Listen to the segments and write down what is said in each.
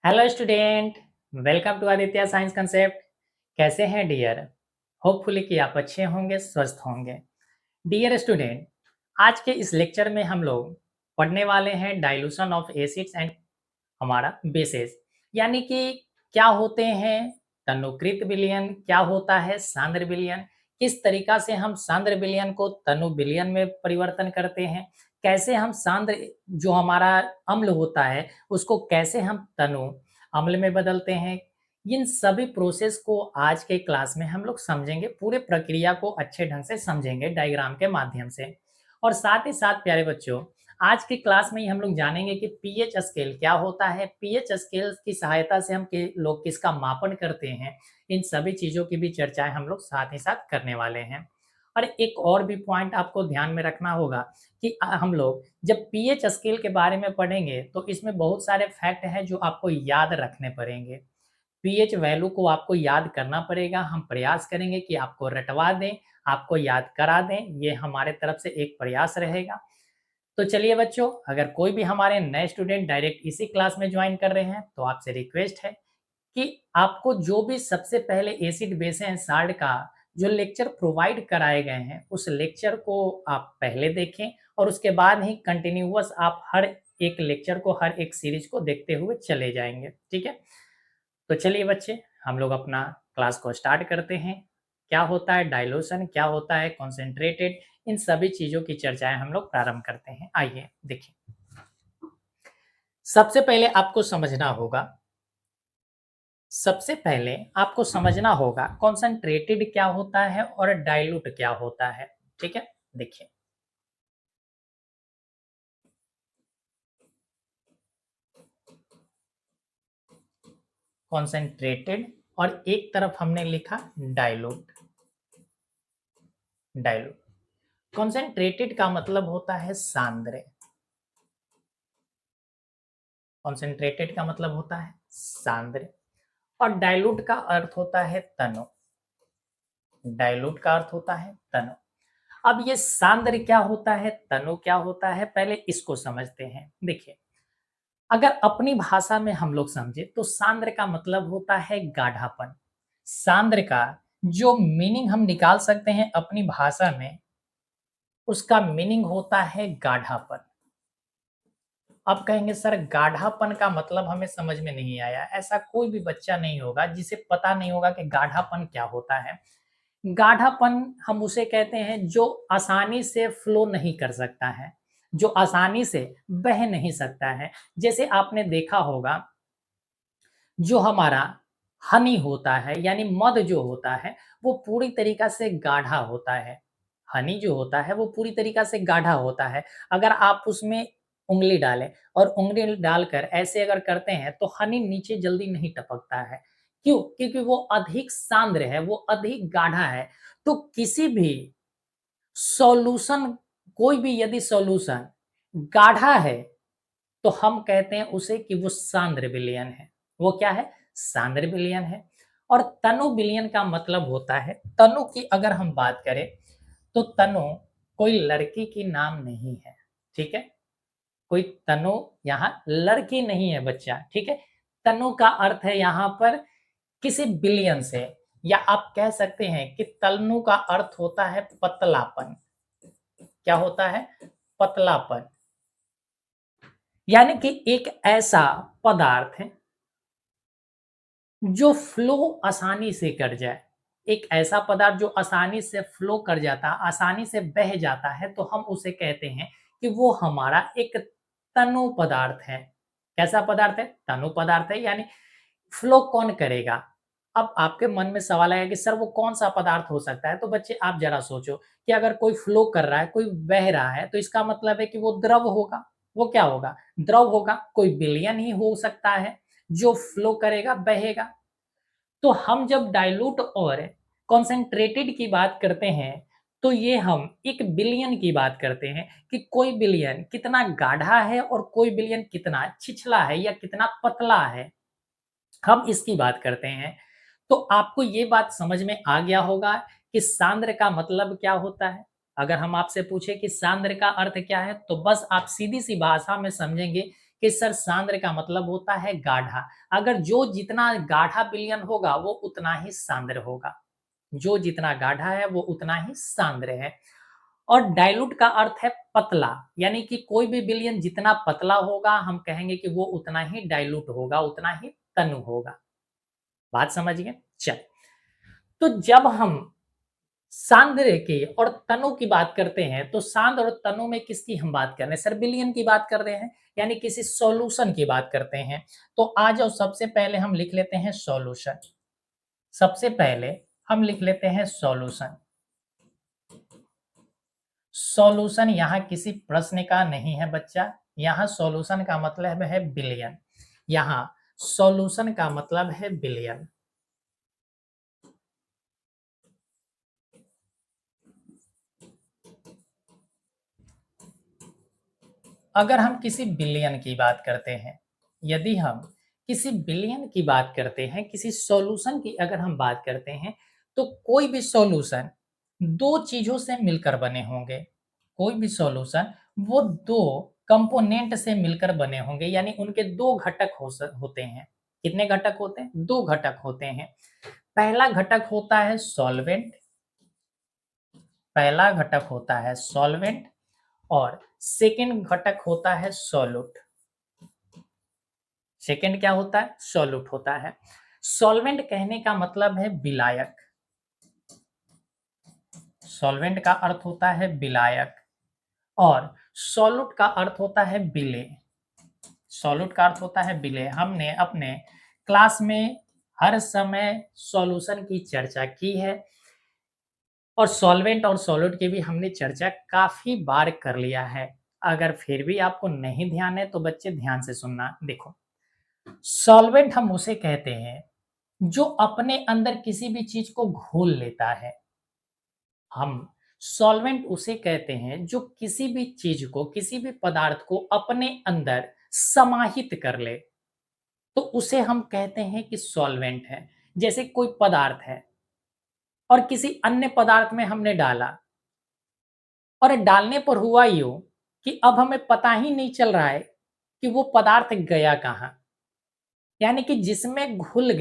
Hello student. Welcome to Aditya science concept. कैसे हैं dear? Hopefully कि आप अच्छे होंगे, स्वस्थ होंगे। डियर स्टूडेंट, आज के इस लेक्चर में हम लोग पढ़ने वाले हैं डाइल्यूशन ऑफ एसिड्स एंड हमारा बेसेस, यानी कि क्या होते हैं तनुकृत विलयन, क्या होता है सांद्र विलयन, किस तरीका से हम सांद्र विलयन को तनु विलयन में परिवर्तन करते हैं, कैसे हम सांद्र जो हमारा अम्ल होता है उसको कैसे हम तनु अम्ल में बदलते हैं। इन सभी प्रोसेस को आज के क्लास में हम लोग समझेंगे, पूरे प्रक्रिया को अच्छे ढंग से समझेंगे डायग्राम के माध्यम से। और साथ ही साथ प्यारे बच्चों, आज की क्लास में ही हम लोग जानेंगे कि पीएच स्केल क्या होता है, पीएच स्केल की सहायता से हम लोग किसका मापन करते हैं। इन सभी चीज़ों की भी चर्चाएं हम लोग साथ ही साथ करने वाले हैं। और एक और भी पॉइंट आपको ध्यान में रखना होगा कि हम लोग जब पीएच स्केल के बारे में पढ़ेंगे तो इसमें बहुत सारे फैक्ट हैं जो आपको याद रखने पड़ेंगे। पीएच वैल्यू को आपको याद करना पड़ेगा। हम प्रयास करेंगे कि आपको रटवा दें, आपको याद करा दें, ये हमारे तरफ से एक प्रयास रहेगा। तो चलिए बच्चों, अगर कोई भी हमारे नए स्टूडेंट डायरेक्ट इसी क्लास में ज्वाइन कर रहे हैं तो आपसे रिक्वेस्ट है कि आपको जो भी सबसे पहले एसिड बेस एंड साल्ट का जो लेक्चर प्रोवाइड कराए गए हैं उस लेक्चर को आप पहले देखें और उसके बाद ही कंटिन्यूअस आप हर एक लेक्चर को, हर एक सीरीज को देखते हुए चले जाएंगे। ठीक है, तो चलिए बच्चे, हम लोग अपना क्लास को स्टार्ट करते हैं। क्या होता है डाइल्यूशन, क्या होता है कॉन्सेंट्रेटेड, इन सभी चीजों की चर्चाएं हम लोग प्रारंभ करते हैं। आइए देखिए, सबसे पहले आपको समझना होगा, सबसे पहले आपको समझना होगा कॉन्सेंट्रेटेड क्या होता है और डाइल्यूट क्या होता है। ठीक है, देखिए, कॉन्सेंट्रेटेड और एक तरफ हमने लिखा डाइल्यूट। डाइल्यूट, कॉन्सेंट्रेटेड का मतलब होता है सांद्र। कॉन्सेंट्रेटेड का मतलब होता है सांद्र और डाइल्यूट का अर्थ होता है तनु। डाइल्यूट का अर्थ होता है तनु। अब ये सांद्र क्या होता है, तनु क्या होता है, पहले इसको समझते हैं। देखिए, अगर अपनी भाषा में हम लोग समझे तो सांद्र का मतलब होता है गाढ़ापन। सांद्र का जो मीनिंग हम निकाल सकते हैं अपनी भाषा में, उसका मीनिंग होता है गाढ़ापन। अब कहेंगे सर गाढ़ापन का मतलब हमें समझ में नहीं आया। ऐसा कोई भी बच्चा नहीं होगा जिसे पता नहीं होगा कि गाढ़ापन क्या होता है। गाढ़ापन हम उसे कहते हैं जो आसानी से फ्लो नहीं कर सकता है, जो आसानी से बह नहीं सकता है। जैसे आपने देखा होगा, जो हमारा हनी होता है यानी मध जो होता है वो पूरी तरीका से गाढ़ा होता है। हनी जो होता है वो पूरी तरीका से गाढ़ा होता है। अगर आप उसमें उंगली डालें और उंगली डालकर ऐसे अगर करते हैं तो हनी नीचे जल्दी नहीं टपकता है। क्यों? क्योंकि वो अधिक सांद्र है, वो अधिक गाढ़ा है। तो किसी भी सॉल्यूशन, कोई भी यदि सॉल्यूशन गाढ़ा है तो हम कहते हैं उसे कि वो सांद्र विलयन है। वो क्या है? सांद्र विलयन है। और तनु विलयन का मतलब होता है, तनु की अगर हम बात करें तो तनु कोई लड़की की नाम नहीं है। ठीक है, कोई तनु यहाँ लड़की नहीं है बच्चा। ठीक है, तनु का अर्थ है यहाँ पर किसी विलयन से, या आप कह सकते हैं कि तनु का अर्थ होता है पतलापन। क्या होता है? पतलापन, यानी कि एक ऐसा पदार्थ है जो फ्लो आसानी से कर जाए। एक ऐसा पदार्थ जो आसानी से फ्लो कर जाता, आसानी से बह जाता है, तो हम उसे कहते हैं कि वो हमारा एक तनु पदार्थ है। कैसा पदार्थ है? तनु पदार्थ है। यानी फ्लो कौन करेगा? अब आपके मन में सवाल आएगा कि सर वो कौन सा पदार्थ हो सकता है? तो बच्चे आप जरा सोचो कि अगर कोई फ्लो कर रहा है, कोई बह रहा है, तो इसका मतलब है कि वो द्रव होगा। वो क्या होगा? द्रव होगा। कोई विलयन ही हो सकता है जो फ्लो करेगा, बहेगा। तो हम जब डाइल्यूट और कॉन्सेंट्रेटेड की बात करते हैं तो ये हम एक विलयन की बात करते हैं कि कोई विलयन कितना गाढ़ा है और कोई विलयन कितना छिछला है या कितना पतला है, हम इसकी बात करते हैं। तो आपको ये बात समझ में आ गया होगा कि सांद्र का मतलब क्या होता है। अगर हम आपसे पूछे कि सांद्र का अर्थ क्या है तो बस आप सीधी सी भाषा में समझेंगे कि सर सांद्र का मतलब होता है गाढ़ा। अगर जो जितना गाढ़ा विलयन होगा वो उतना ही सांद्र होगा। जो जितना गाढ़ा है वो उतना ही सांद्र है। और डाइल्यूट का अर्थ है पतला, यानी कि कोई भी विलयन जितना पतला होगा हम कहेंगे कि वो उतना ही डाइल्यूट होगा, उतना ही तनु होगा। बात समझ गए? चल, तो जब हम सांद्र की और तनु की बात करते हैं तो सांद्र और तनु में किसकी हम बात कर रहे हैं सर? विलयन की बात कर रहे हैं, यानी किसी सॉल्यूशन की बात करते हैं। तो आ जाओ, सबसे पहले हम लिख लेते हैं सॉल्यूशन। सबसे पहले हम लिख लेते हैं सॉल्यूशन। सॉल्यूशन यहाँ किसी प्रश्न का नहीं है बच्चा, यहाँ सॉल्यूशन का मतलब है विलयन। यहाँ सॉल्यूशन का मतलब है विलयन। अगर हम किसी विलयन की बात करते हैं, यदि हम किसी विलयन की बात करते हैं, किसी सॉल्यूशन की अगर हम बात करते हैं, तो कोई भी सॉल्यूशन दो चीजों से मिलकर बने होंगे। कोई भी सॉल्यूशन वो दो कंपोनेंट से मिलकर बने होंगे, यानी उनके दो घटक होते हैं। कितने घटक होते हैं? दो घटक होते हैं। पहला घटक होता है सॉल्वेंट, पहला घटक होता है सॉल्वेंट और सेकंड घटक होता है सॉल्यूट। सेकंड क्या होता है? सॉल्यूट होता है। सॉल्वेंट कहने का मतलब है विलायक। सॉल्वेंट का अर्थ होता है विलायक और सॉल्यूट का अर्थ होता है विलेय। सॉल्यूट का अर्थ होता है विलेय। हमने अपने क्लास में हर समय सॉल्यूशन की चर्चा की है और सॉल्वेंट और सॉल्यूट की भी हमने चर्चा काफी बार कर लिया है। अगर फिर भी आपको नहीं ध्यान है तो बच्चे ध्यान से सुनना। देखो, सॉल्वेंट हम उसे कहते हैं जो अपने अंदर किसी भी चीज को घोल लेता है। हम सॉल्वेंट उसे कहते हैं जो किसी भी चीज को, किसी भी पदार्थ को अपने अंदर समाहित कर ले, तो उसे हम कहते हैं कि सॉल्वेंट है। जैसे कोई पदार्थ है और किसी अन्य पदार्थ में हमने डाला और डालने पर हुआ यूं कि अब हमें पता ही नहीं चल रहा है कि वो पदार्थ गया कहाँ, यानी कि जिसमें घुल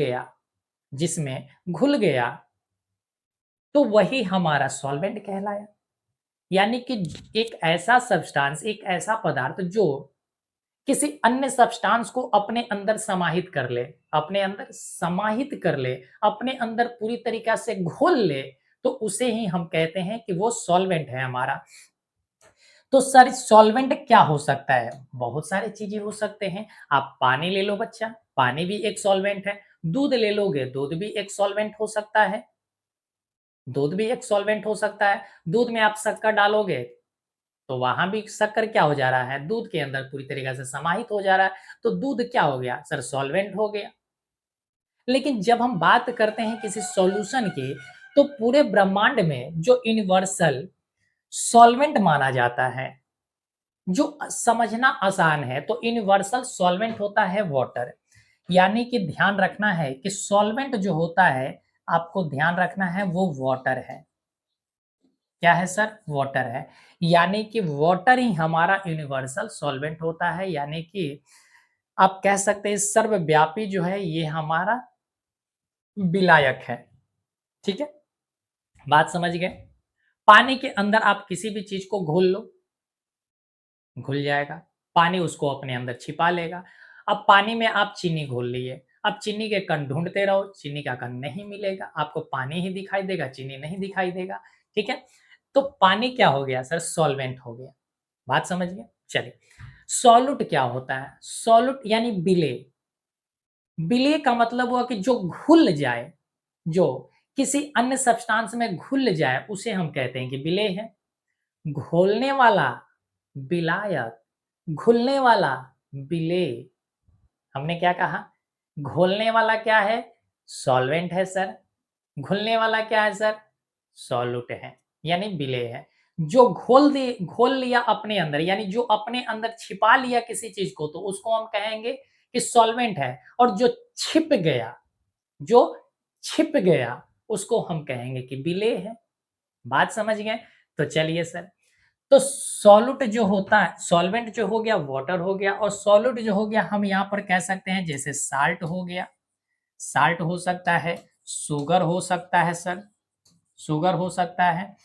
गया तो वही हमारा सॉल्वेंट कहलाया। यानी कि एक ऐसा सब्सटेंस, एक ऐसा पदार्थ जो किसी अन्य सब्सटेंस को अपने अंदर समाहित कर ले, अपने अंदर समाहित कर ले, अपने अंदर पूरी तरीका से घोल ले, तो उसे ही हम कहते हैं कि वो सॉल्वेंट है हमारा। तो सर सॉल्वेंट क्या हो सकता है? बहुत सारी चीजें हो सकते हैं। आप पानी ले लो बच्चा, पानी भी एक सॉल्वेंट है। दूध ले लोगे, दूध भी एक सॉल्वेंट हो सकता है। दूध भी एक सॉल्वेंट हो सकता है। दूध में आप शक्कर डालोगे तो वहां भी शक्कर क्या हो जा रहा है? दूध के अंदर पूरी तरीके से समाहित हो जा रहा है। तो दूध क्या हो गया सर? सॉल्वेंट हो गया। लेकिन जब हम बात करते हैं किसी सॉल्यूशन की, तो पूरे ब्रह्मांड में जो यूनिवर्सल सॉल्वेंट माना जाता है, जो समझना आसान है, तो यूनिवर्सल सॉल्वेंट होता है वाटर। यानी कि ध्यान रखना है कि सॉल्वेंट जो होता है, आपको ध्यान रखना है वो वाटर है। क्या है सर? वाटर है। यानी कि वाटर ही हमारा यूनिवर्सल सॉल्वेंट होता है। यानी कि आप कह सकते हैं सर्वव्यापी जो है ये हमारा विलायक है। ठीक है, बात समझ गए? पानी के अंदर आप किसी भी चीज को घोल लो, घुल जाएगा। पानी उसको अपने अंदर छिपा लेगा। अब पानी में आप चीनी घोल लिए, अब चीनी के कण ढूंढते रहो, चीनी का कण नहीं मिलेगा, आपको पानी ही दिखाई देगा, चीनी नहीं दिखाई देगा। ठीक है, तो पानी क्या हो गया सर? सॉल्वेंट हो गया। बात समझ गए? चलिए, सॉल्यूट क्या होता है? सॉल्यूट यानी विलेय। विलेय का मतलब हुआ कि जो घुल जाए, जो किसी अन्य सब्सटेंस में घुल जाए, उसे हम कहते हैं कि विलेय है। घोलने वाला विलायक, घुलने वाला विलेय। हमने क्या कहा? घोलने वाला क्या है? सॉल्वेंट है सर। घुलने वाला क्या है सर? सॉल्यूट है, यानी विलेय है। जो घोल लिया अपने अंदर, यानी जो अपने अंदर छिपा लिया किसी चीज को, तो उसको हम कहेंगे कि सॉल्वेंट है। और जो छिप गया, जो छिप गया, उसको हम कहेंगे कि विलेय है। बात समझ गए? तो चलिए सर, तो सॉल्यूट जो होता है, सॉल्वेंट जो हो गया वाटर हो गया, और सॉल्यूट जो हो गया हम यहाँ पर कह सकते हैं जैसे साल्ट हो गया, साल्ट हो सकता है, शुगर हो सकता है सर, शुगर हो सकता है,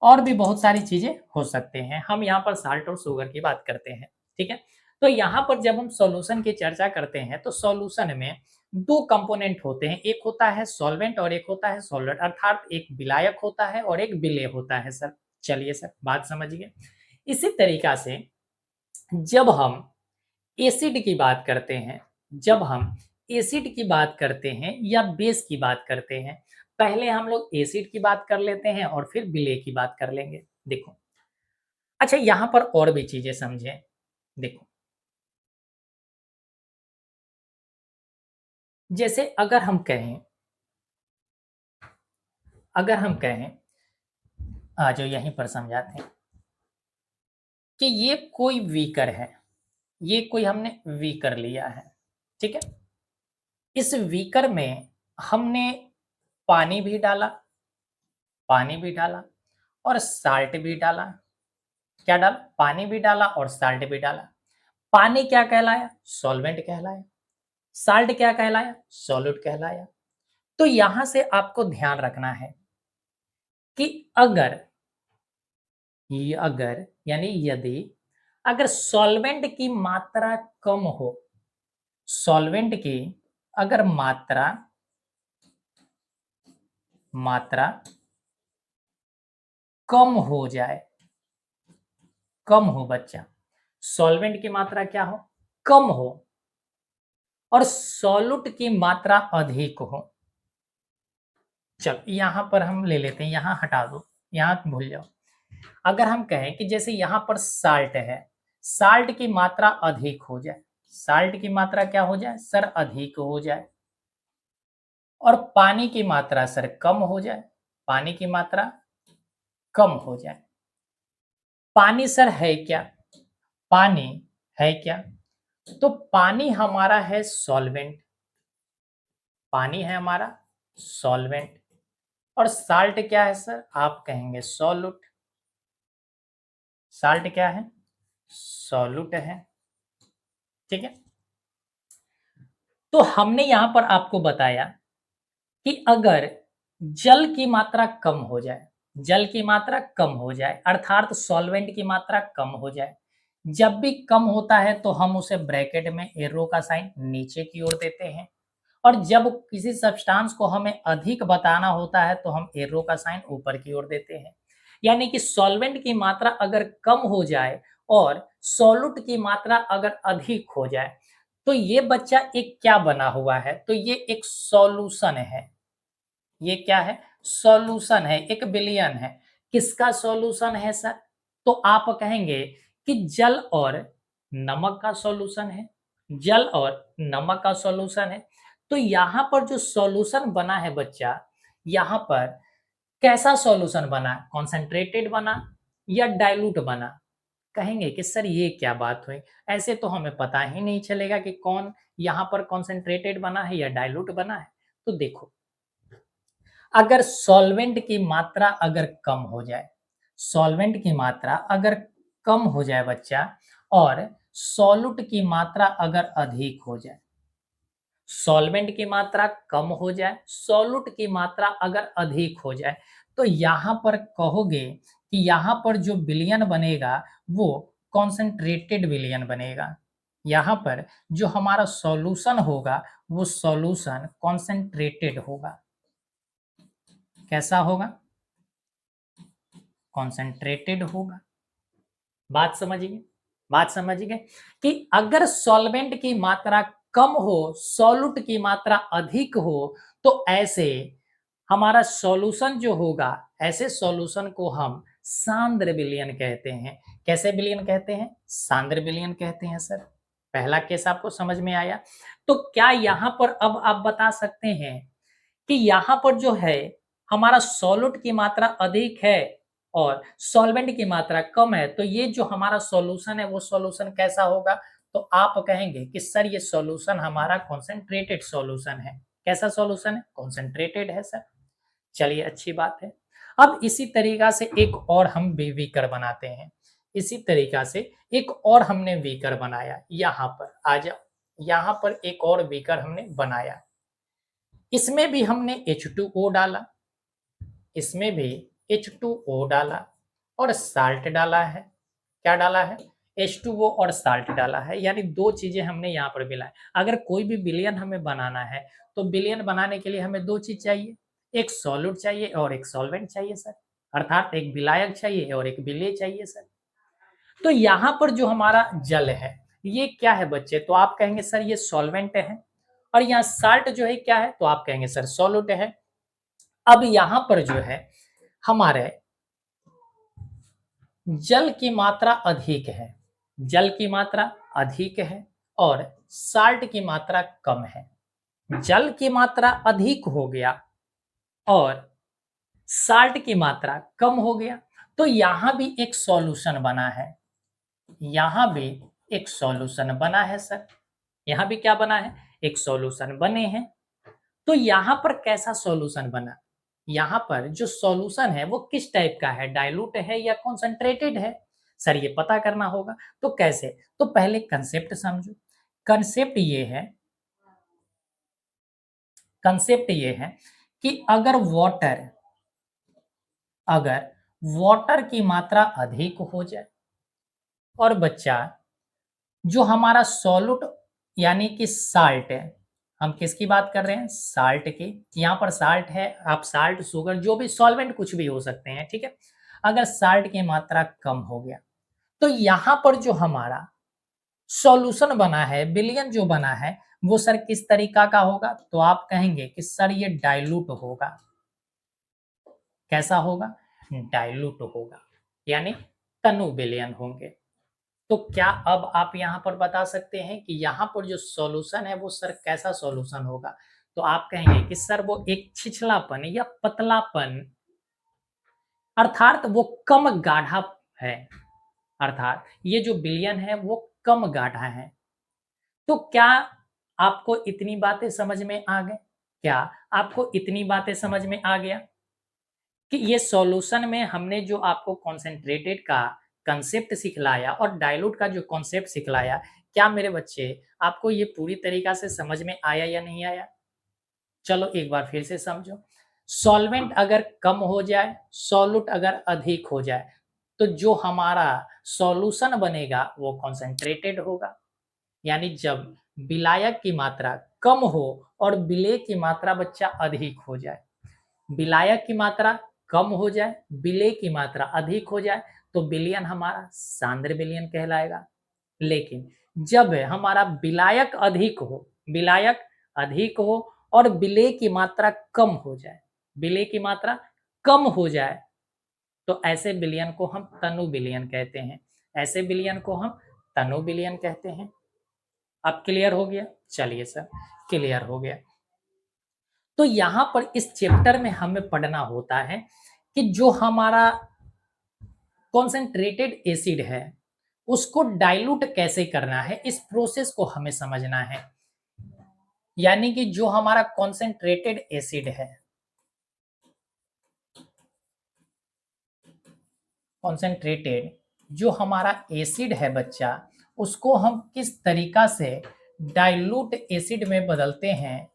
और भी बहुत सारी चीजें हो सकते हैं। हम यहाँ पर साल्ट और शुगर की बात करते हैं, ठीक है। तो यहाँ पर जब हम सॉल्यूशन की चर्चा करते हैं तो सॉल्यूशन में दो कंपोनेंट होते हैं, एक होता है सॉल्वेंट और एक होता है सॉल्वेंट, अर्थात एक विलायक होता है और एक विलेय होता है सर। चलिए सर बात समझिए। इसी तरीका से जब हम एसिड की बात करते हैं, जब हम एसिड की बात करते हैं या बेस की बात करते हैं, पहले हम लोग एसिड की बात कर लेते हैं और फिर विलेय की बात कर लेंगे। देखो, अच्छा यहां पर और भी चीजें समझें। देखो, जैसे अगर हम कहें, अगर हम कहें, आ जो यहीं पर समझाते हैं कि ये कोई वीकर है, ये कोई हमने वीकर लिया है, ठीक है। इस वीकर में हमने पानी भी डाला, पानी भी डाला और साल्ट भी डाला। क्या डाला? पानी भी डाला और साल्ट भी डाला। पानी क्या कहलाया? सॉल्वेंट कहलाया। साल्ट क्या कहलाया? सॉल्यूट कहलाया। तो यहां से आपको ध्यान रखना है कि अगर, ये अगर यानी यदि, अगर सॉल्वेंट की मात्रा कम हो, सॉल्वेंट की अगर मात्रा मात्रा कम हो जाए, कम हो बच्चा, सॉल्वेंट की मात्रा क्या हो? कम हो, और सॉल्यूट की मात्रा अधिक हो। चल यहां पर हम ले लेते हैं, यहां हटा दो, यहां भूल जाओ। अगर हम कहें कि जैसे यहां पर साल्ट है, साल्ट की मात्रा अधिक हो जाए, साल्ट की मात्रा क्या हो जाए सर? अधिक हो जाए। और पानी की मात्रा सर कम हो जाए, पानी की मात्रा कम हो जाए। पानी सर है क्या? पानी है क्या? तो पानी हमारा है सॉल्वेंट, पानी है हमारा सॉल्वेंट। और साल्ट क्या है सर? आप कहेंगे सॉल्यूट। साल्ट क्या है? सॉल्यूट है, ठीक है। तो हमने यहां पर आपको बताया कि अगर जल की मात्रा कम हो जाए, जल की मात्रा कम हो जाए अर्थात सॉल्वेंट की मात्रा कम हो जाए, जब भी कम होता है तो हम उसे ब्रैकेट में एरो का साइन नीचे की ओर देते हैं, और जब किसी सब्सटेंस को हमें अधिक बताना होता है तो हम एरो का साइन ऊपर की ओर देते हैं। यानी कि सॉल्वेंट की मात्रा अगर कम हो जाए और सॉल्यूट की मात्रा अगर अधिक हो जाए, तो ये बच्चा एक क्या बना हुआ है? तो ये एक सॉल्यूशन है। ये क्या है? सॉल्यूशन है, एक विलयन है। किसका सॉल्यूशन है सर? तो आप कहेंगे कि जल और नमक का सॉल्यूशन है, जल और नमक का सॉल्यूशन है। तो यहां पर जो सॉल्यूशन बना है बच्चा, यहां पर कैसा सॉल्यूशन बना? कॉन्सेंट्रेटेड बना या डाइल्यूट बना? कहेंगे कि सर ये क्या बात हुई, ऐसे तो हमें पता ही नहीं चलेगा कि कौन यहाँ पर कॉन्सेंट्रेटेड बना है या डाइल्यूट बना है। तो देखो, अगर सॉल्वेंट की मात्रा अगर कम हो जाए, सॉल्वेंट की मात्रा अगर कम हो जाए बच्चा, और सॉल्यूट की मात्रा अगर अधिक हो जाए, सॉल्वेंट की मात्रा कम हो जाए, सॉल्यूट की मात्रा अगर अधिक हो जाए, तो यहां पर कहोगे कि यहां पर जो विलयन बनेगा वो कॉन्सेंट्रेटेड विलयन बनेगा। यहां पर जो हमारा सॉल्यूशन होगा वो सॉल्यूशन कॉन्सेंट्रेटेड होगा। कैसा होगा? कॉन्सेंट्रेटेड होगा। बात समझिए, बात समझिए कि अगर सॉल्वेंट की मात्रा कम हो, सॉल्यूट की मात्रा अधिक हो, तो ऐसे हमारा सॉल्यूशन जो होगा, ऐसे सॉल्यूशन को हम सांद्र विलयन कहते हैं। कैसे विलयन कहते हैं? सांद्र विलयन कहते हैं सर। पहला केस आपको समझ में आया। तो क्या यहां पर अब आप बता सकते हैं कि यहाँ पर जो है हमारा सॉल्यूट की मात्रा अधिक है और सॉल्वेंट की मात्रा कम है, तो ये जो हमारा सॉल्यूशन है वो सॉल्यूशन कैसा होगा? तो आप कहेंगे कि सर ये सॉल्यूशन हमारा कॉन्सेंट्रेटेड सॉल्यूशन है। कैसा सॉल्यूशन है? कॉन्सेंट्रेटेड है सर। चलिए अच्छी बात है। अब इसी तरीका से एक और हम बीकर बनाते हैं। इसी तरीका से एक और हमने बीकर बनाया, यहाँ पर आ जाओ, यहाँ पर एक और बीकर हमने बनाया। इसमें भी हमने H2O डाला, इसमें भी H2O डाला और साल्ट डाला है। क्या डाला है? H2O और साल्ट डाला है, यानी दो चीजें हमने यहाँ पर मिलाए। अगर कोई भी विलयन हमें बनाना है तो विलयन बनाने के लिए हमें दो चीज चाहिए, एक सॉल्यूट चाहिए और एक सॉल्वेंट चाहिए सर, अर्थात एक विलायक चाहिए और एक विलेय चाहिए सर। तो यहाँ पर जो हमारा जल है ये क्या है बच्चे? तो आप कहेंगे सर ये सॉल्वेंट है, और यहाँ साल्ट जो है क्या है? तो आप कहेंगे सर सॉल्यूट है। अब यहाँ पर जो है हमारे जल की मात्रा अधिक है, जल की मात्रा अधिक है और साल्ट की मात्रा कम है। जल की मात्रा अधिक हो गया और साल्ट की मात्रा कम हो गया, तो यहां भी एक सॉल्यूशन बना है, यहां भी एक सॉल्यूशन बना है सर। यहां भी क्या बना है? एक सॉल्यूशन बने हैं। तो यहां पर कैसा सॉल्यूशन बना? यहाँ पर जो सॉल्यूशन है वो किस टाइप का है? डाइल्यूट है या कॉन्सेंट्रेटेड है? सर ये पता करना होगा। तो कैसे? तो पहले कंसेप्ट समझो। कंसेप्ट ये है, कंसेप्ट ये है कि अगर वाटर की मात्रा अधिक हो जाए और बच्चा जो हमारा सॉल्यूट यानी कि साल्ट है, हम किसकी बात कर रहे हैं? साल्ट की। यहाँ पर साल्ट है, आप साल्ट, शुगर, जो भी सॉल्वेंट कुछ भी हो सकते हैं, ठीक है। अगर साल्ट की मात्रा कम हो गया तो यहाँ पर जो हमारा सॉल्यूशन बना है, विलयन जो बना है, वो सर किस तरीका का होगा? तो आप कहेंगे कि सर ये डाइल्यूट होगा। कैसा होगा? डाइल्यूट होगा, यानी तनु विलयन होंगे। तो क्या अब आप यहाँ पर बता सकते हैं कि यहाँ पर जो सॉल्यूशन है वो सर कैसा सॉल्यूशन होगा? तो आप कहेंगे कि सर वो एक छिछलापन या पतलापन, अर्थात वो कम गाढ़ा है, अर्थात ये जो विलयन है वो कम गाढ़ा है। तो क्या आपको इतनी बातें समझ में आ गए? क्या आपको इतनी बातें समझ में आ गया कि ये सॉल्यूशन में हमने जो आपको कॉन्सेंट्रेटेड का कंसेप्ट सिखलाया और डाइल्यूट का जो कॉन्सेप्ट सिखलाया, क्या मेरे बच्चे आपको ये पूरी तरीका से समझ में आया या नहीं आया? चलो एक बार फिर से समझो। सॉल्वेंट अगर कम हो जाए, सॉल्यूट अगर अधिक हो जाए, तो जो हमारा सॉल्यूशन बनेगा वो कॉन्सेंट्रेटेड होगा। यानी जब विलायक की मात्रा कम हो और विलेय की मात्रा बच्चा अधिक हो जाए, विलायक की मात्रा कम हो जाए, विलेय की मात्रा अधिक हो जाए, तो विलयन हमारा सांद्र विलयन कहलाएगा। लेकिन जब हमारा विलायक अधिक हो और विलेय की मात्रा कम हो जाए, विलेय की मात्रा कम हो जाए, तो ऐसे विलयन को हम तनु विलयन कहते हैं। ऐसे विलयन को हम तनु विलयन कहते हैं। अब क्लियर हो गया? चलिए सर, क्लियर हो गया। तो यहां पर इस चैप्टर में हमें पढ़ना होता है कि जो हमारा कॉन्सेंट्रेटेड एसिड है उसको डाइल्यूट कैसे करना है, इस प्रोसेस को हमें समझना है। यानी कि जो हमारा कॉन्सेंट्रेटेड एसिड है, कॉन्सेंट्रेटेड जो हमारा एसिड है बच्चा, उसको हम किस तरीका से डाइल्यूट एसिड में बदलते हैं,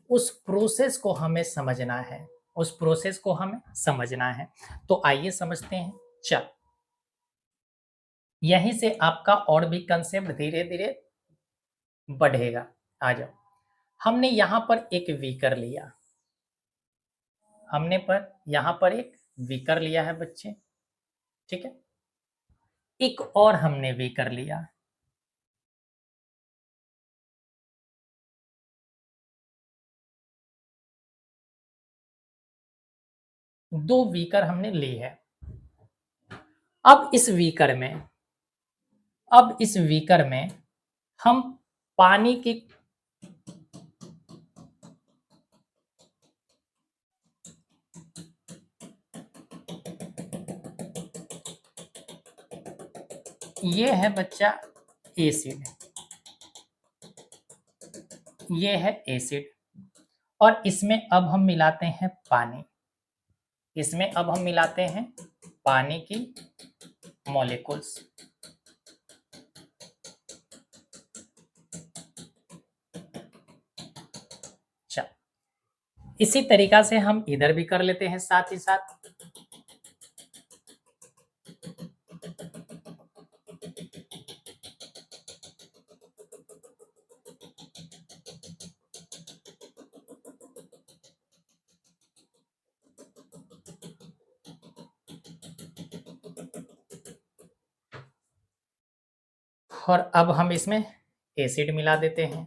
उस प्रोसेस को हमें समझना है, उस प्रोसेस को हमें समझना है। तो आइए समझते हैं। चल, यहीं से आपका और भी कंसेप्ट धीरे धीरे बढ़ेगा। आ जाओ। हमने यहां पर एक बीकर लिया, हमने पर यहां पर एक बीकर लिया है बच्चे, ठीक है। एक और हमने बीकर लिया, दो बीकर हमने ली है। अब इस बीकर में, अब इस बीकर में हम पानी की, ये है बच्चा एसिड, ये है एसिड, और इसमें अब हम मिलाते हैं पानी। इसमें अब हम मिलाते हैं पानी की मॉलिक्यूल्स। अच्छा, इसी तरीका से हम इधर भी कर लेते हैं साथ ही साथ। और अब हम इसमें एसिड मिला देते हैं।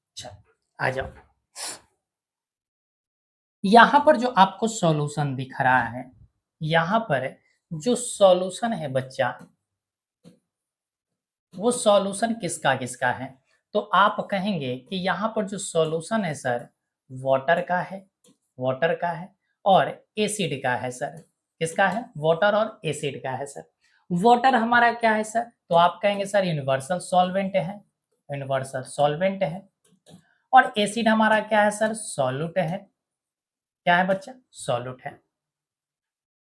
अच्छा, आ जाओ। यहां पर जो आपको सॉल्यूशन दिख रहा है, यहां पर जो सॉल्यूशन है बच्चा, वो सॉल्यूशन किसका किसका है? तो आप कहेंगे कि यहाँ पर जो सॉल्यूशन है सर, वाटर का है, वाटर का है और एसिड का है सर। किसका है? वाटर और एसिड का है सर। वाटर हमारा क्या है सर? तो आप कहेंगे सर यूनिवर्सल सॉल्वेंट है, यूनिवर्सल सॉल्वेंट है। और एसिड हमारा क्या है सर? सॉल्यूट है। क्या है बच्चा? सॉल्यूट है।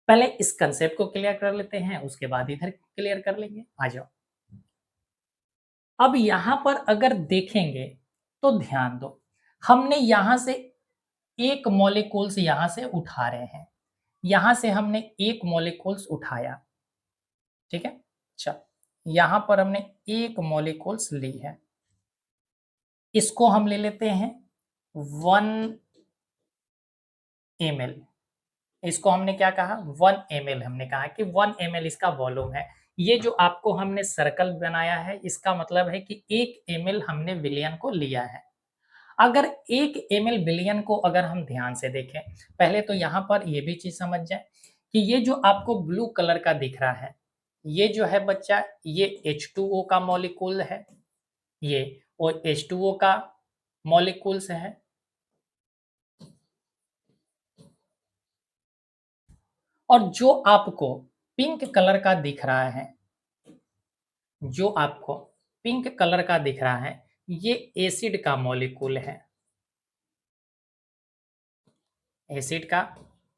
पहले इस कंसेप्ट को क्लियर कर लेते हैं, उसके बाद इधर क्लियर कर लेंगे। आ जाओ। अब यहां पर अगर देखेंगे तो ध्यान दो, हमने यहां से एक मॉलिक्यूल्स यहां से उठा रहे हैं, यहां से हमने एक मॉलिक्यूल्स उठाया, ठीक है। अच्छा, यहां पर हमने एक मॉलिक्यूल्स ली है, इसको हम ले लेते हैं 1 ml। इसको हमने क्या कहा? 1 ml। हमने कहा कि 1 ml इसका वॉल्यूम है। ये जो आपको हमने सर्कल बनाया है, इसका मतलब है कि 1 ml हमने विलियन को लिया है। अगर 1 ml विलियन को अगर हम ध्यान से देखें, पहले तो यहाँ पर ये भी चीज समझ जाए कि ये जो आपको ब्लू कलर का दिख रहा है, ये जो है बच्चा, ये H2O का मॉलिक्यूल है, ये और H2O का मॉलिक्यूल्स है। और जो आपको पिंक कलर का दिख रहा है, जो आपको पिंक कलर का दिख रहा है, ये एसिड का मॉलिक्यूल है, एसिड का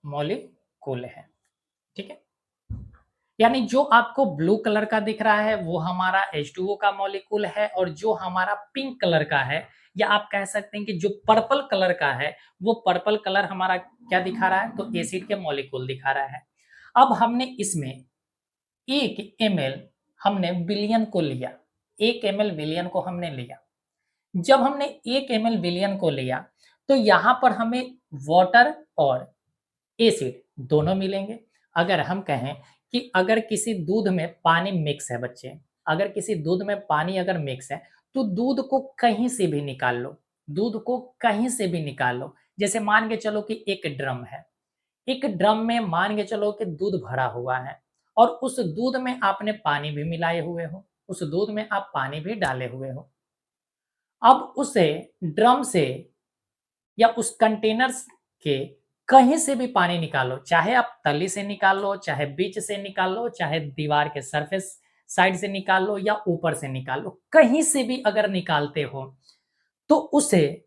मॉलिक्यूल है, ठीक है। यानी जो आपको ब्लू कलर का दिख रहा है वो हमारा H2O का मॉलिक्यूल है, और जो हमारा पिंक कलर का है, या आप कह सकते हैं कि जो पर्पल कलर का है, वो पर्पल कलर हमारा क्या दिखा रहा है? तो एसिड के मॉलिक्यूल दिखा रहा है। अब हमने इसमें 1 ml हमने विलियन को लिया, 1 ml विलियन को हमने लिया। जब हमने 1 ml विलियन को लिया, तो यहां पर हमें वाटर और एसिड दोनों मिलेंगे। अगर हम कहें कि अगर किसी दूध में पानी मिक्स है बच्चे, अगर किसी दूध में पानी अगर मिक्स है, तो दूध को कहीं से भी निकाल लो, दूध को कहीं से भी निकाल लो। जैसे मान के चलो कि एक ड्रम है, एक ड्रम में मान के चलो कि दूध भरा हुआ है, और उस दूध में आपने पानी भी मिलाए हुए हो, उस दूध में आप पानी भी डाले हुए हो। अब उसे ड्रम से या उस कंटेनर के कहीं से भी पानी निकालो, चाहे आप तली से निकाल लो, चाहे बीच से निकाल लो, चाहे दीवार के सरफेस साइड से निकाल लो, या ऊपर से निकाल लो, कहीं से भी अगर निकालते हो, तो उसे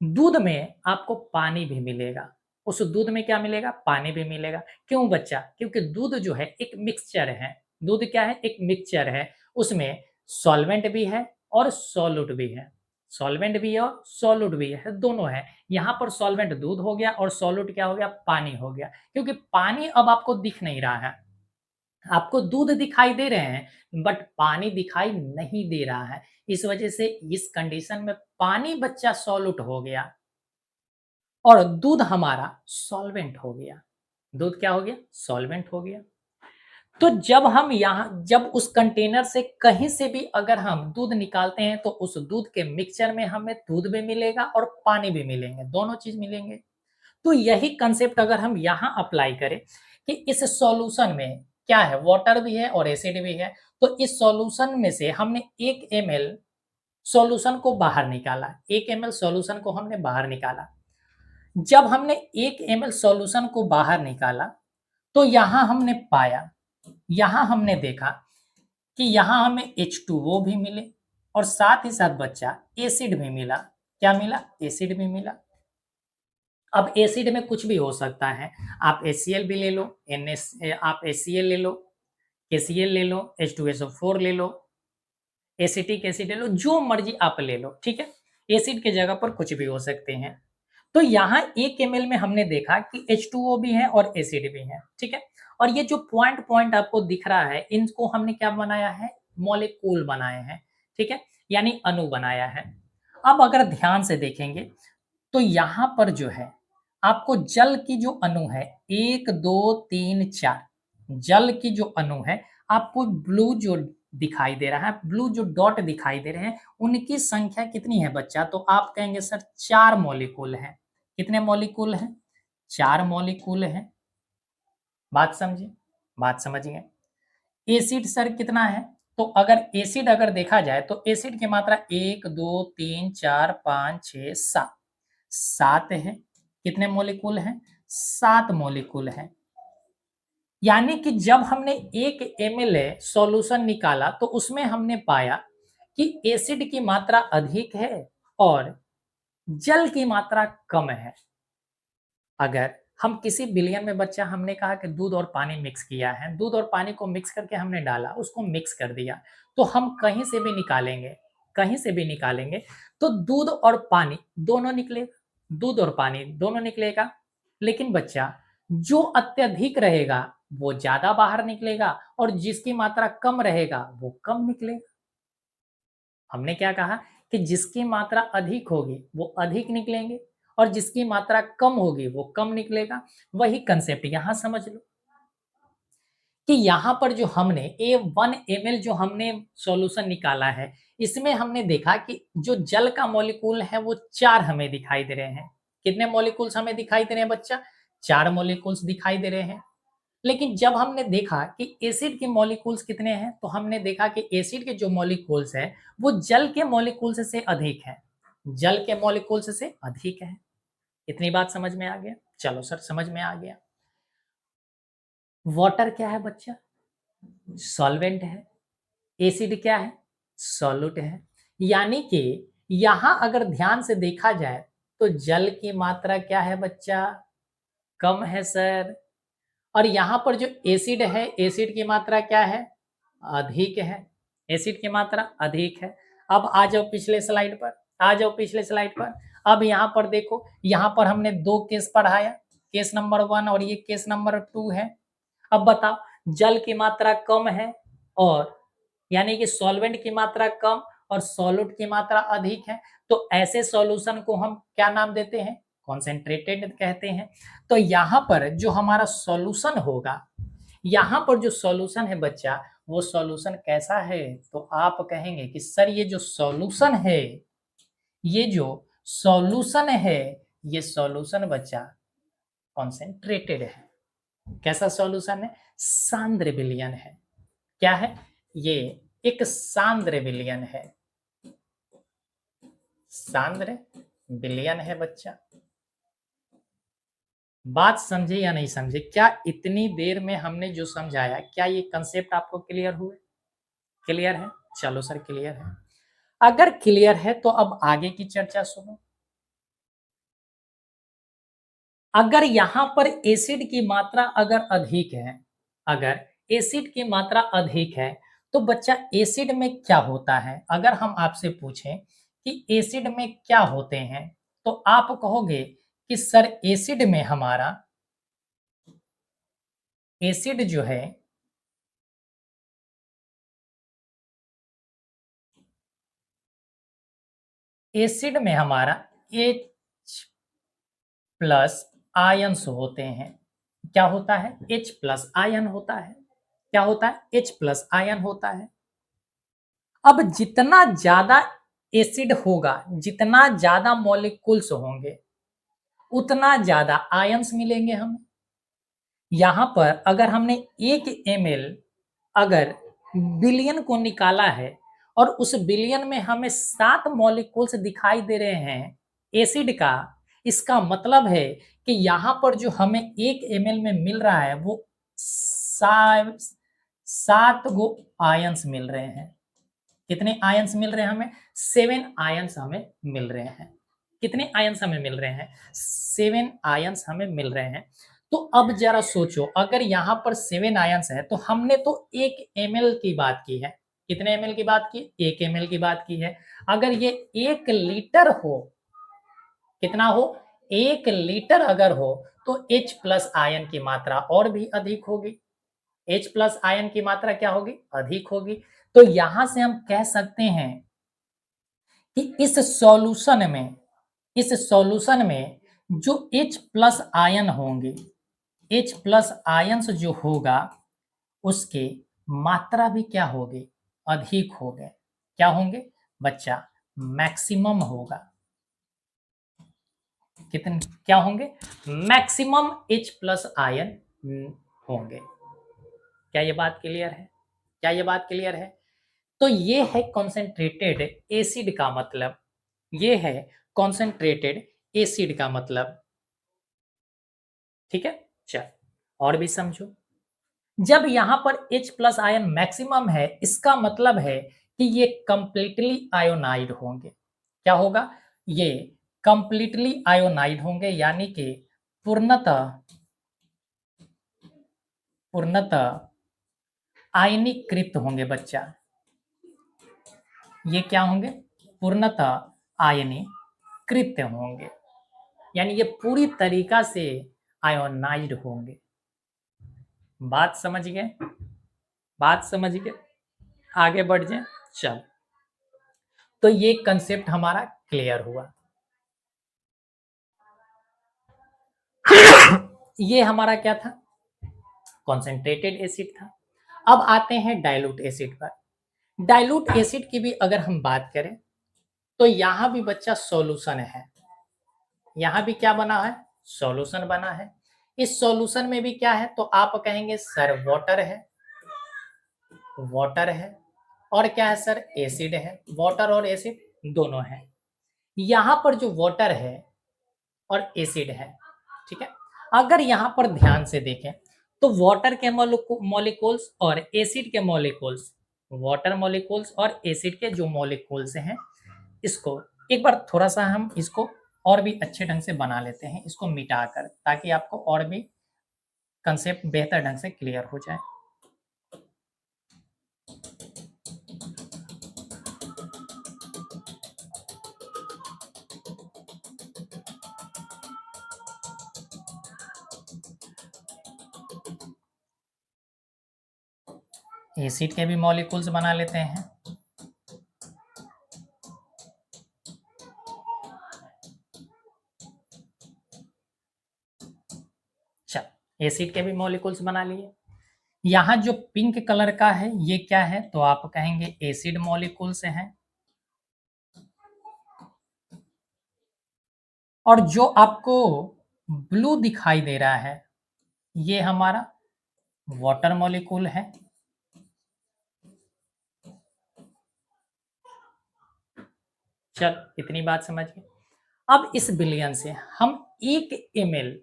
दूध में आपको पानी भी मिलेगा। उस दूध में क्या मिलेगा? पानी भी मिलेगा। क्यों बच्चा? क्योंकि दूध जो है एक मिक्सचर है। दूध क्या है? एक मिक्सचर है। उसमें सॉल्वेंट भी है और सॉल्यूट भी है। सॉल्वेंट भी है और सॉल्यूट भी है, दोनों है। यहाँ पर सॉल्वेंट दूध हो गया और सॉल्यूट क्या हो गया? पानी हो गया। क्योंकि पानी अब आपको दिख नहीं रहा है, आपको दूध दिखाई दे रहे हैं बट पानी दिखाई नहीं दे रहा है। इस वजह से इस कंडीशन में पानी बच्चा सॉल्यूट हो गया और दूध हमारा सॉल्वेंट हो गया। दूध क्या हो गया? सॉल्वेंट हो गया। तो जब हम यहाँ, जब उस कंटेनर से कहीं से भी अगर हम दूध निकालते हैं, तो उस दूध के मिक्सचर में हमें दूध भी मिलेगा और पानी भी मिलेंगे, दोनों चीज मिलेंगे। तो यही कंसेप्ट अगर हम यहाँ अप्लाई करें कि इस सॉल्यूशन में क्या है? वाटर भी है और एसिड भी है। तो इस सॉल्यूशन में से हमने 1 ml सॉल्यूशन को बाहर निकाला, 1 ml सॉल्यूशन को हमने बाहर निकाला। जब हमने 1 ml सॉल्यूशन को बाहर निकाला, तो यहां हमने पाया, यहां हमने देखा कि यहाँ हमें H2O भी मिले और साथ ही साथ बच्चा एसिड भी मिला। क्या मिला? एसिड भी मिला। अब एसिड में कुछ भी हो सकता है, आप HCl भी ले लो, आप HCl ले लो, KCl ले लो, H2SO4 ले लो, एसिटिक एसिड ले लो, जो मर्जी आप ले लो, ठीक है। एसिड के जगह पर कुछ भी हो सकते हैं। तो यहाँ 1 ml में हमने देखा कि H2O भी है और एसिड भी है, ठीक है। और ये जो पॉइंट पॉइंट आपको दिख रहा है, इनको हमने क्या बनाया है? मॉलिक्यूल बनाए हैं, ठीक है, यानी अणु बनाया है। अब अगर ध्यान से देखेंगे तो यहाँ पर जो है आपको जल की जो अणु है 1 2 3 4, जल की जो अणु है आपको ब्लू जो दिखाई दे रहा है, ब्लू जो डॉट दिखाई दे रहे हैं, उनकी संख्या कितनी है बच्चा? तो आप कहेंगे सर 4 मॉलिक्यूल है। कितने मॉलिक्यूल हैं? 4 मॉलिक्यूल हैं। बात समझिए, बात समझ गए। एसिड सर कितना है? तो अगर एसिड अगर देखा जाए तो एसिड की मात्रा 1 2 3 4 5 6 7, 7 है। कितने मॉलिक्यूल हैं? 7 मॉलिक्यूल हैं। यानी कि जब हमने 1 ml सॉल्यूशन निकाला तो उसमें हमने पाया कि एसिड की मात्रा अधिक है और जल की मात्रा कम है। अगर हम किसी विलयन में बच्चा हमने कहा कि दूध और पानी मिक्स किया है, दूध और पानी को मिक्स करके हमने डाला, उसको मिक्स कर दिया, तो हम कहीं से भी निकालेंगे, कहीं से भी निकालेंगे तो दूध और पानी दोनों निकलेगा, दूध और पानी दोनों निकलेगा। लेकिन बच्चा जो अत्यधिक रहेगा वो ज्यादा बाहर निकलेगा और जिसकी मात्रा कम रहेगा वो कम निकलेगा। हमने क्या कहा कि जिसकी मात्रा अधिक होगी वो अधिक निकलेंगे और जिसकी मात्रा कम होगी वो कम निकलेगा। वही कंसेप्ट यहां समझ लो कि यहां पर जो हमने A1 ml जो हमने सॉल्यूशन निकाला है, इसमें हमने देखा कि जो जल का मॉलिक्यूल है वो 4 हमें दिखाई दे रहे हैं। कितने मॉलिक्यूल्स हमें दिखाई दे रहे हैं बच्चा? 4 मॉलिक्यूल्स दिखाई दे रहे हैं। लेकिन जब हमने देखा कि एसिड के मॉलिक्यूल्स कितने हैं, तो हमने देखा कि एसिड के जो मॉलिक्यूल्स हैं वो जल के मॉलिक्यूल्स से अधिक है, जल के मॉलिक्यूल्स से अधिक है। इतनी बात समझ में आ गया? चलो सर समझ में आ गया। वाटर क्या है बच्चा? सॉल्वेंट है। एसिड क्या है? सॉल्यूट है। यानी कि यहां अगर ध्यान से देखा जाए तो जल की मात्रा क्या है बच्चा? कम है सर। और यहाँ पर जो एसिड है, एसिड की मात्रा क्या है? अधिक है। एसिड की मात्रा अधिक है। अब आ जाओ पिछले स्लाइड पर, आ जाओ पिछले स्लाइड पर। अब यहाँ पर देखो, यहाँ पर हमने 2 केस पढ़ाया, केस नंबर 1 और ये केस नंबर 2 है। अब बताओ, जल की मात्रा कम है और यानी कि सॉल्वेंट की मात्रा कम और सॉल्यूट की मात्रा अधिक है, तो ऐसे सॉल्यूशन को हम क्या नाम देते हैं? कॉन्सेंट्रेटेड कहते हैं। तो यहाँ पर जो हमारा सॉल्यूशन होगा, यहाँ पर जो सॉल्यूशन है बच्चा, वो सॉल्यूशन कैसा है? तो आप कहेंगे कि सर ये जो सॉल्यूशन है, ये जो सॉल्यूशन है, ये सॉल्यूशन बच्चा कॉन्सेंट्रेटेड है। कैसा सॉल्यूशन है? सांद्र विलयन है। क्या है? ये एक सांद्र विलयन है, सांद्र विलयन है बच्चा। बात समझे या नहीं समझे? क्या इतनी देर में हमने जो समझाया, क्या ये कंसेप्ट आपको क्लियर हुए? क्लियर है? चलो सर क्लियर है। अगर क्लियर है तो अब आगे की चर्चा सुनो। अगर यहां पर एसिड की मात्रा अगर अधिक है, अगर एसिड की मात्रा अधिक है तो बच्चा एसिड में क्या होता है? अगर हम आपसे पूछें कि एसिड में क्या होते हैं, तो आप कहोगे कि सर एसिड में हमारा, एसिड जो है, एसिड में हमारा H प्लस आयंस होते हैं। क्या होता है? H प्लस आयन होता है। क्या होता है? H प्लस आयन होता है। अब जितना ज्यादा एसिड होगा, जितना ज्यादा मॉलिक्यूल्स होंगे, उतना ज्यादा आयंस मिलेंगे हमें। यहां पर अगर हमने 1 ml अगर बिलियन को निकाला है और उस बिलियन में हमें 7 मॉलिक्यूल्स दिखाई दे रहे हैं एसिड का, इसका मतलब है कि यहां पर जो हमें 1 ml में मिल रहा है वो 7 गो आयंस मिल रहे हैं। कितने आयंस मिल रहे हैं हमें? 7 आयंस हमें मिल रहे हैं। कितने आयंस हमें मिल रहे हैं? 7 आयंस हमें मिल रहे हैं। तो अब जरा सोचो, अगर यहाँ पर 7 आयंस है तो हमने तो 1 ml की बात की है। कितने ml की बात की? 1 ml की बात की है। अगर ये 1 लीटर हो, कितना हो? 1 लीटर अगर हो तो H प्लस आयन की मात्रा और भी अधिक होगी। H प्लस आयन की मात्रा क्या होगी? अधिक होगी। तो यहां से हम कह सकते हैं कि इस सॉल्यूशन में जो H प्लस आयन होंगे, H प्लस आयंस जो होगा उसके मात्रा भी क्या होगी? अधिक होंगे। क्या होंगे बच्चा? मैक्सिमम होगा। कितने क्या होंगे? मैक्सिमम H प्लस आयन होंगे। क्या ये बात क्लियर है? क्या ये बात क्लियर है? तो ये है कॉन्सेंट्रेटेड एसिड का मतलब। ये है कॉन्सेंट्रेटेड एसिड का मतलब। ठीक है, चल और भी समझो। जब यहां पर H प्लस आयन मैक्सिमम है, इसका मतलब है कि ये कंप्लीटली आयोनाइड होंगे। क्या होगा? ये कंप्लीटली आयोनाइड होंगे, यानी कि पूर्णतः पूर्णतः आयनीकृत होंगे बच्चा। ये क्या होंगे? पूर्णतः आयनीकृत होंगे, यानी ये पूरी तरीका से आयोनाइज्ड होंगे। बात समझ गए? बात समझ गए? आगे बढ़ जाए। चल, तो ये कंसेप्ट हमारा क्लियर हुआ। ये हमारा क्या था? कॉन्सेंट्रेटेड एसिड था। अब आते हैं डाइल्यूट एसिड पर। डाइल्यूट एसिड की भी अगर हम बात करें तो यहां भी बच्चा सॉल्यूशन है। यहां भी क्या बना है? सॉल्यूशन बना है। इस सॉल्यूशन में भी क्या है? तो आप कहेंगे सर वाटर है, वाटर है, और क्या है सर? एसिड है। वाटर और एसिड दोनों है। यहां पर जो वाटर है और एसिड है, ठीक है, अगर यहां पर ध्यान से देखें तो वाटर के मॉलिक्यूल्स और एसिड के मॉलिक्यूल्स, वाटर मॉलिक्यूल्स और एसिड के जो मॉलिक्यूल्स हैं, इसको एक बार थोड़ा सा हम इसको और भी अच्छे ढंग से बना लेते हैं, इसको मिटाकर, ताकि आपको और भी कंसेप्ट बेहतर ढंग से क्लियर हो जाए। एसिड के भी मॉलिक्यूल्स बना लेते हैं। चल, एसिड के भी मॉलिक्यूल्स बना लिए। यहाँ जो पिंक कलर का है ये क्या है? तो आप कहेंगे एसिड मॉलिक्यूल्स हैं। और जो आपको ब्लू दिखाई दे रहा है ये हमारा वाटर मॉलिक्यूल है। चल, इतनी बात समझ गए। अब इस विलयन से हम 1 ml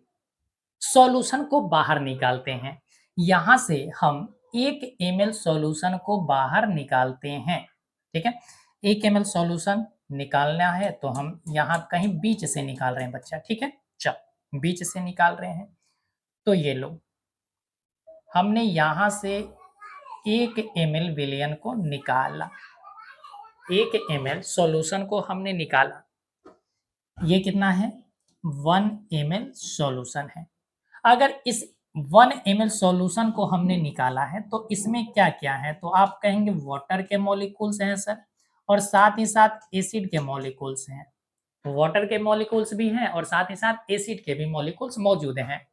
सॉल्यूशन को बाहर निकालते हैं। यहां से हम 1 ml सॉल्यूशन को बाहर निकालते हैं। ठीक है, 1 ml सॉल्यूशन निकालना है तो हम यहाँ कहीं बीच से निकाल रहे हैं बच्चा। ठीक है, चल बीच से निकाल रहे हैं। तो ये लो, हमने यहां से 1 ml विलयन को निकाला। 1 ml सॉल्यूशन को हमने निकाला। ये कितना है? 1 ml सॉल्यूशन है। अगर इस 1 ml सॉल्यूशन को हमने निकाला है तो इसमें क्या क्या है? तो आप कहेंगे वाटर के मॉलिक्यूल्स हैं सर, और साथ ही साथ एसिड के मॉलिक्यूल्स हैं। वाटर के मॉलिक्यूल्स भी हैं और साथ ही साथ एसिड के भी मॉलिक्यूल्स मौजूद हैं।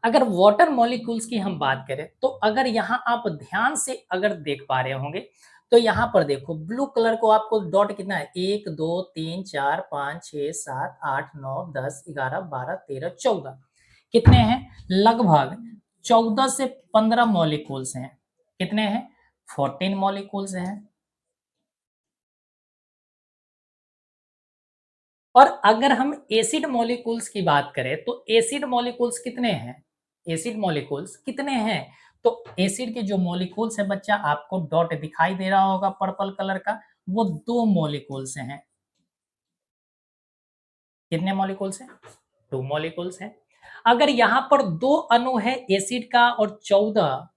अगर वाटर मॉलिक्यूल्स की हम बात करें तो अगर यहाँ आप ध्यान से अगर देख पा रहे होंगे तो यहाँ पर देखो ब्लू कलर को आपको डॉट कितना है? 1 2 3 4 5 6 7 8 9 10 11 12 13 14 कितने हैं? लगभग 14 से 15 मॉलिक्यूल्स हैं। कितने हैं? 14 मॉलिक्यूल्स हैं। और अगर हम एसिड मॉलिक्यूल्स की बात करें तो एसिड मॉलिक्यूल्स कितने हैं? एसिड मॉलिक्यूल्स कितने हैं? तो एसिड के जो मॉलिक्यूल्स हैं बच्चा, आपको डॉट दिखाई दे रहा होगा पर्पल कलर का, वो 2 मॉलिक्यूल्स हैं। कितने मॉलिक्यूल्स हैं? 2 मॉलिक्यूल्स हैं। अगर यहाँ पर 2 अणु है एसिड का और 14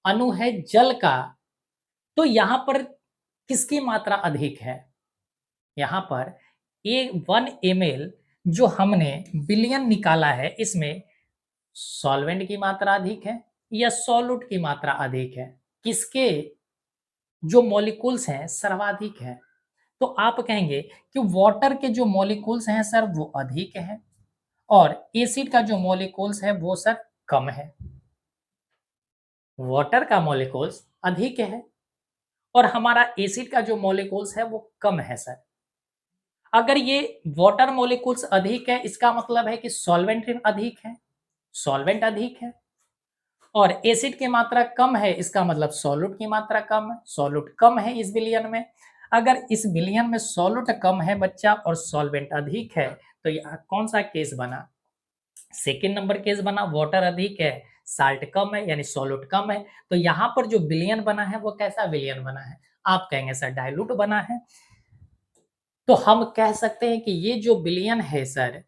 अणु है जल का, तो यहाँ पर किसकी मात्रा अधिक है? यहाँ पर ये 1 ml जो हमने विलयन निकाला है, इसमें सॉल्वेंट की मात्रा अधिक है या सॉल्यूट की मात्रा अधिक है? किसके जो मॉलिक्यूल्स हैं सर्वाधिक है? तो आप कहेंगे कि वाटर के जो मॉलिक्यूल्स हैं सर वो अधिक है और एसिड का जो मॉलिक्यूल्स है वो सर कम है। वाटर का मॉलिक्यूल्स अधिक है और हमारा एसिड का जो मॉलिक्यूल्स है वो कम है सर। अगर ये वाटर मॉलिक्यूल्स अधिक है, इसका मतलब है कि सॉल्वेंट अधिक है, सॉल्वेंट अधिक है, और एसिड की मात्रा कम है, इसका मतलब सॉल्यूट की मात्रा कम है, सॉल्यूट कम है इस विलयन में। अगर इस विलयन में सॉल्यूट कम है बच्चा और सॉल्वेंट अधिक है, तो यहाँ कौन सा केस बना? सेकेंड नंबर केस बना। वाटर अधिक है, साल्ट कम है, यानी सॉल्यूट कम है। तो यहाँ पर जो विलयन बना है वो कैसा विलयन बना है? आप कहेंगे सर डाइल्यूट बना है। तो हम कह सकते हैं कि ये जो विलयन है सर,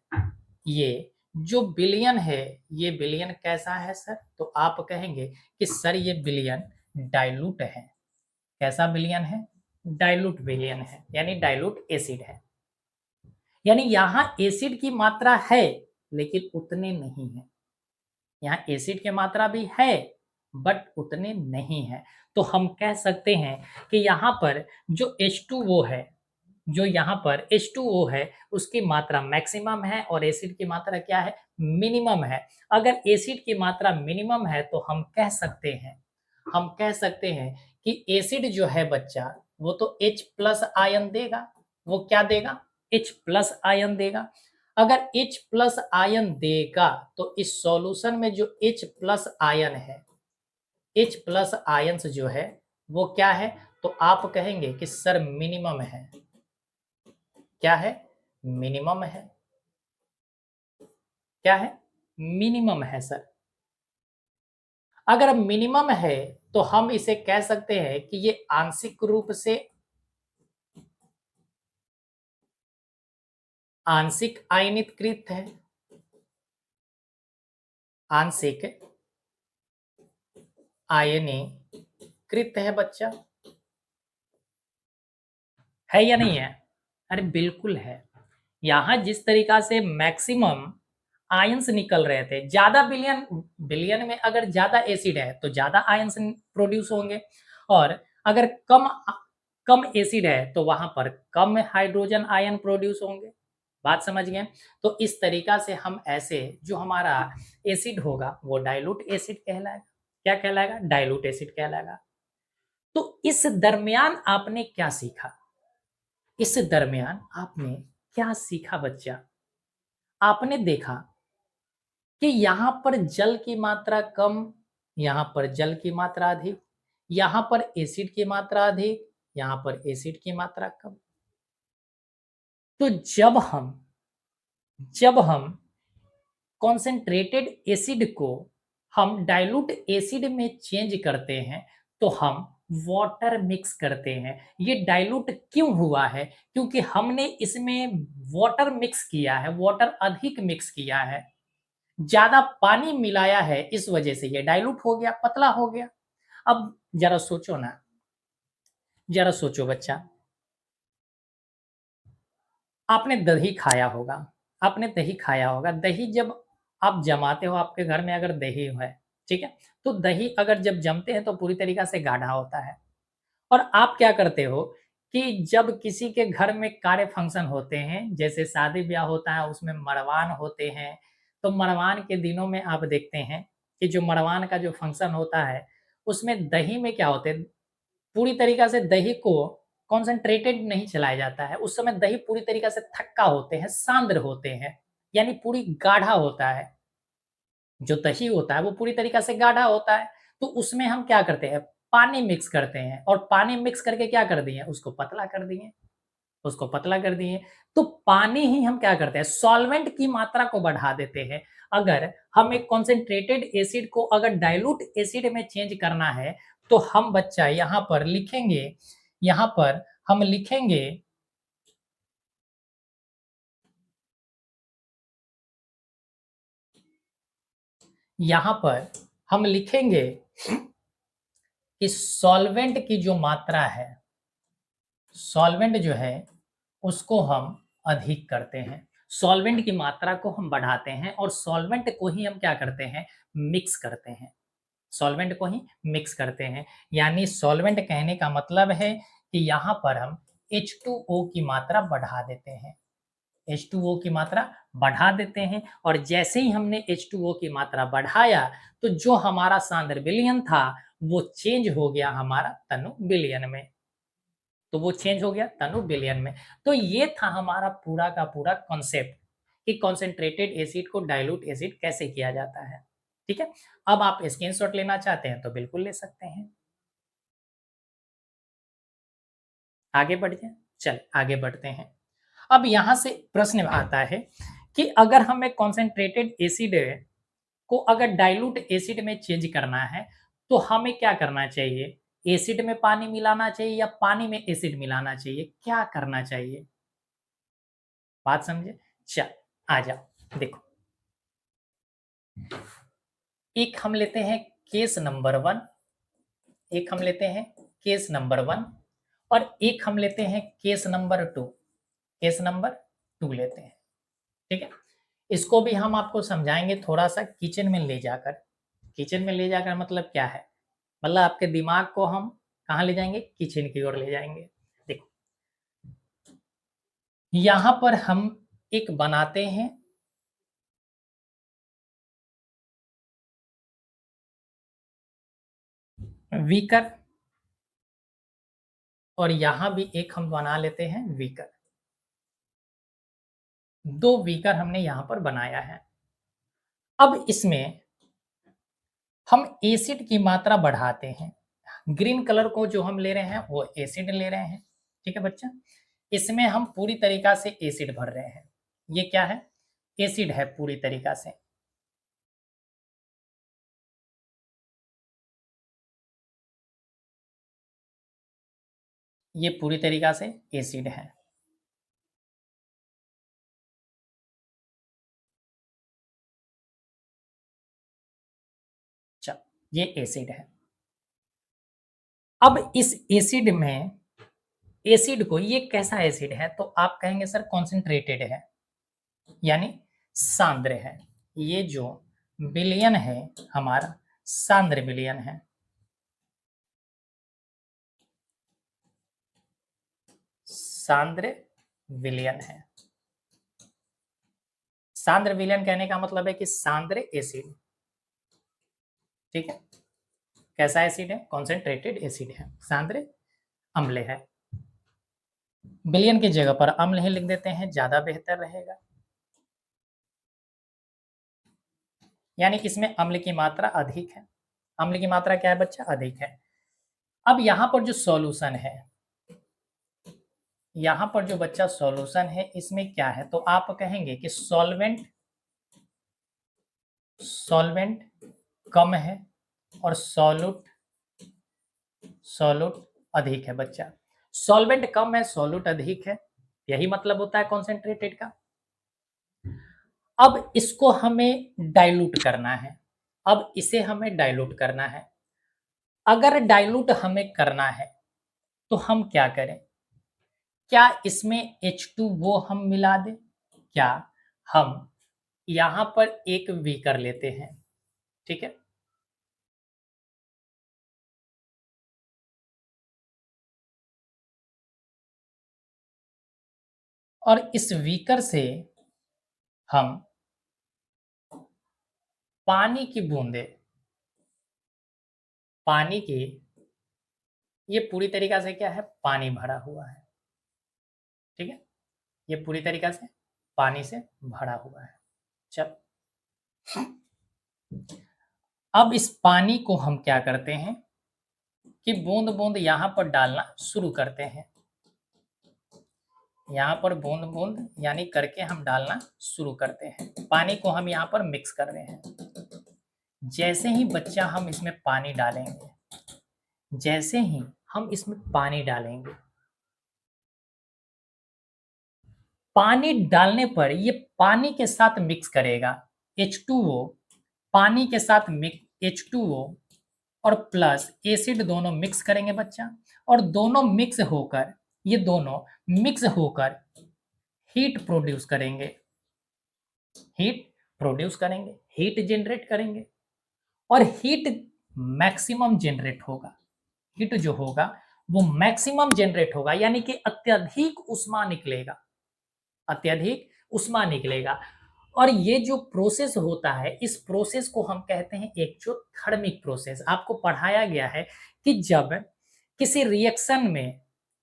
ये जो विलयन है, ये विलयन कैसा है सर? तो आप कहेंगे कि सर ये विलयन डाइल्यूट है। कैसा विलयन है? डाइल्यूट विलयन है, यानी डाइल्यूट एसिड है। यानी यहाँ एसिड की मात्रा है लेकिन उतने नहीं है। यहाँ एसिड की मात्रा भी है बट उतने नहीं है। तो हम कह सकते हैं कि यहाँ पर जो H2O है, जो यहाँ पर H2O है, उसकी मात्रा मैक्सिमम है और एसिड की मात्रा क्या है? मिनिमम है। अगर एसिड की मात्रा मिनिमम है तो हम कह सकते हैं कि एसिड जो है बच्चा, वो तो H प्लस आयन देगा। वो क्या देगा? H प्लस आयन देगा। अगर H प्लस आयन देगा तो इस सॉल्यूशन में जो H प्लस आयन है, H प्लस आयंस जो है वो क्या है? तो आप कहेंगे कि सर मिनिमम है। क्या है? मिनिमम है। क्या है? मिनिमम है सर। अगर मिनिमम है तो हम इसे कह सकते हैं कि ये आंशिक आयनीकृत है। आंशिक आयनीकृत है बच्चा, है या नहीं है? अरे बिल्कुल है। यहां जिस तरीका से मैक्सिमम आयंस निकल रहे थे, ज्यादा बिलियन बिलियन में अगर ज्यादा एसिड है तो ज्यादा आयंस प्रोड्यूस होंगे, और अगर कम कम एसिड है तो वहां पर कम हाइड्रोजन आयन प्रोड्यूस होंगे। बात समझ गए? तो इस तरीका से हम ऐसे जो हमारा एसिड होगा वो डाइल्यूट एसिड कहलाएगा। क्या कहलाएगा? डाइल्यूट एसिड कहलाएगा। तो इस दरमियान आपने क्या सीखा? इस दरमियान आपने क्या सीखा बच्चा? आपने देखा कि यहाँ पर जल की मात्रा कम, यहाँ पर जल की मात्रा अधिक, यहाँ पर एसिड की मात्रा अधिक, यहाँ पर एसिड की मात्रा कम। तो जब हम कॉन्सेंट्रेटेड एसिड को हम डाइल्यूट एसिड में चेंज करते हैं तो हम वाटर मिक्स करते हैं। ये डाइल्यूट क्यों हुआ है? क्योंकि हमने इसमें वाटर मिक्स किया है, वाटर अधिक मिक्स किया है, ज्यादा पानी मिलाया है, इस वजह से ये डाइल्यूट हो गया, पतला हो गया। अब जरा सोचो ना, जरा सोचो बच्चा, आपने दही खाया होगा, आपने दही खाया होगा। दही जब आप जमाते हो, आपके घर में अगर दही है, ठीक है, तो दही अगर जब जमते हैं तो पूरी तरीका से गाढ़ा होता है। और आप क्या करते हो कि जब किसी के घर में कार्य फंक्शन होते हैं, जैसे शादी ब्याह होता है, उसमें मरवान होते हैं, तो मरवान के दिनों में आप देखते हैं कि जो मरवान का जो फंक्शन होता है, उसमें दही में क्या होते हैं, पूरी तरीका से दही को कॉन्सेंट्रेटेड नहीं चलाया जाता है। उस समय दही पूरी तरीका से थक्का होते हैं, सांद्र होते हैं, यानी पूरी गाढ़ा होता है। जो दही होता है वो पूरी तरीका से गाढ़ा होता है। तो उसमें हम क्या करते हैं, पानी मिक्स करते हैं, और पानी मिक्स करके क्या कर दिए, उसको पतला कर दिए। उसको पतला कर दिए। तो पानी ही हम क्या करते हैं, सॉल्वेंट की मात्रा को बढ़ा देते हैं। अगर हम एक कॉन्सेंट्रेटेड एसिड को अगर डाइल्यूट एसिड में चेंज करना है, तो हम बच्चा यहाँ पर लिखेंगे, यहाँ पर हम लिखेंगे यहाँ पर हम लिखेंगे कि सॉल्वेंट की जो मात्रा है, सॉल्वेंट जो है उसको हम अधिक करते हैं, सॉल्वेंट की मात्रा को हम बढ़ाते हैं और सॉल्वेंट को ही हम क्या करते हैं, मिक्स करते हैं, सॉल्वेंट को ही मिक्स करते हैं। यानी सॉल्वेंट कहने का मतलब है कि यहाँ पर हम H2O की मात्रा बढ़ा देते हैं, H2O की मात्रा बढ़ा देते हैं। और जैसे ही हमने H2O की मात्रा बढ़ाया, तो जो हमारा सांद्र विलयन था वो चेंज हो गया हमारा तनु विलयन में, तो वो चेंज हो गया तनु विलयन में। तो ये था हमारा पूरा का पूरा कॉन्सेप्ट कि कॉन्सेंट्रेटेड एसिड को डाइल्यूट एसिड कैसे किया जाता है। ठीक है, अब आप स्क्रीनशॉट लेना चाहते हैं तो बिल्कुल ले सकते हैं। आगे बढ़ जाए, चल आगे बढ़ते हैं। अब यहां से प्रश्न आता है कि अगर हमें कॉन्सेंट्रेटेड एसिड को अगर डाइल्यूट एसिड में चेंज करना है, तो हमें क्या करना चाहिए, एसिड में पानी मिलाना चाहिए या पानी में एसिड मिलाना चाहिए, क्या करना चाहिए, बात समझे। चल आ जाओ, देखो एक हम लेते हैं केस नंबर 1, एक हम लेते हैं केस नंबर 1 और एक हम लेते हैं केस नंबर 2, केस नंबर 2 लेते हैं। ठीक है, इसको भी हम आपको समझाएंगे थोड़ा सा किचन में ले जाकर। किचन में ले जाकर मतलब क्या है, मतलब आपके दिमाग को हम कहाँ ले जाएंगे, किचन की ओर ले जाएंगे। देखो यहां पर हम एक बनाते हैं वीकर और यहां भी एक हम बना लेते हैं वीकर, दो वीकर हमने यहां पर बनाया है। अब इसमें हम एसिड की मात्रा बढ़ाते हैं, ग्रीन कलर को जो हम ले रहे हैं वो एसिड ले रहे हैं। ठीक है बच्चा, इसमें हम पूरी तरीका से एसिड भर रहे हैं, ये क्या है, एसिड है पूरी तरीका से। ये पूरी तरीका से एसिड है। चल ये एसिड है। अब इस एसिड में, एसिड को, ये कैसा एसिड है, तो आप कहेंगे सर कॉन्सेंट्रेटेड है, यानी सांद्र है। ये जो विलयन है हमारा सांद्र विलयन है, सांद्र विलयन है। सांद्र विलयन कहने का मतलब है कि सांद्र एसिड। ठीक है, कैसा एसिड है, कॉन्सेंट्रेटेड एसिड है, सांद्र अम्ल है। विलयन की जगह पर अम्ल ही लिख देते हैं, ज्यादा बेहतर रहेगा। यानी इसमें अम्ल की मात्रा अधिक है, अम्ल की मात्रा क्या है बच्चा, अधिक है। अब यहाँ पर जो सॉल्यूशन है, यहाँ पर जो बच्चा सॉल्यूशन है इसमें क्या है, तो आप कहेंगे कि सॉल्वेंट, सॉल्वेंट कम है और सॉल्यूट, सॉल्यूट अधिक है बच्चा। सॉल्वेंट कम है, सॉल्यूट अधिक है, यही मतलब होता है कॉन्सेंट्रेटेड का। अब इसको हमें डाइल्यूट करना है, अब इसे हमें डाइल्यूट करना है। अगर डाइल्यूट हमें करना है तो हम क्या करें, क्या इसमें H2O हम मिला दें, क्या हम यहां पर एक बीकर लेते हैं। ठीक है, और इस बीकर से हम पानी की बूंदे, पानी की, ये पूरी तरीका से क्या है, पानी भरा हुआ है। ठीक है, ये पूरी तरीका से पानी से भरा हुआ है। चल अब इस पानी को हम क्या करते हैं कि बूंद बूंद यहां पर डालना शुरू करते हैं। यहाँ पर बूंद बूंद यानी करके हम डालना शुरू करते हैं। पानी को हम यहाँ पर मिक्स कर रहे हैं। जैसे ही बच्चा हम इसमें पानी डालेंगे, जैसे ही हम इसमें पानी डालेंगे, पानी डालने पर ये पानी के साथ मिक्स करेगा। H2O पानी के साथ मिक्स, H2O और प्लस एसिड दोनों मिक्स करेंगे बच्चा, और दोनों मिक्स होकर, ये दोनों मिक्स होकर हीट प्रोड्यूस करेंगे, हीट प्रोड्यूस करेंगे, हीट जनरेट करेंगे, और हीट मैक्सिमम जनरेट होगा। हीट जो होगा वो मैक्सिमम जनरेट होगा, यानी कि अत्यधिक ऊष्मा निकलेगा, अत्यधिक ऊष्मा निकलेगा। और ये जो प्रोसेस होता है, इस प्रोसेस को हम कहते हैं एक्सोथर्मिक प्रोसेस। आपको पढ़ाया गया है कि जब किसी रिएक्शन में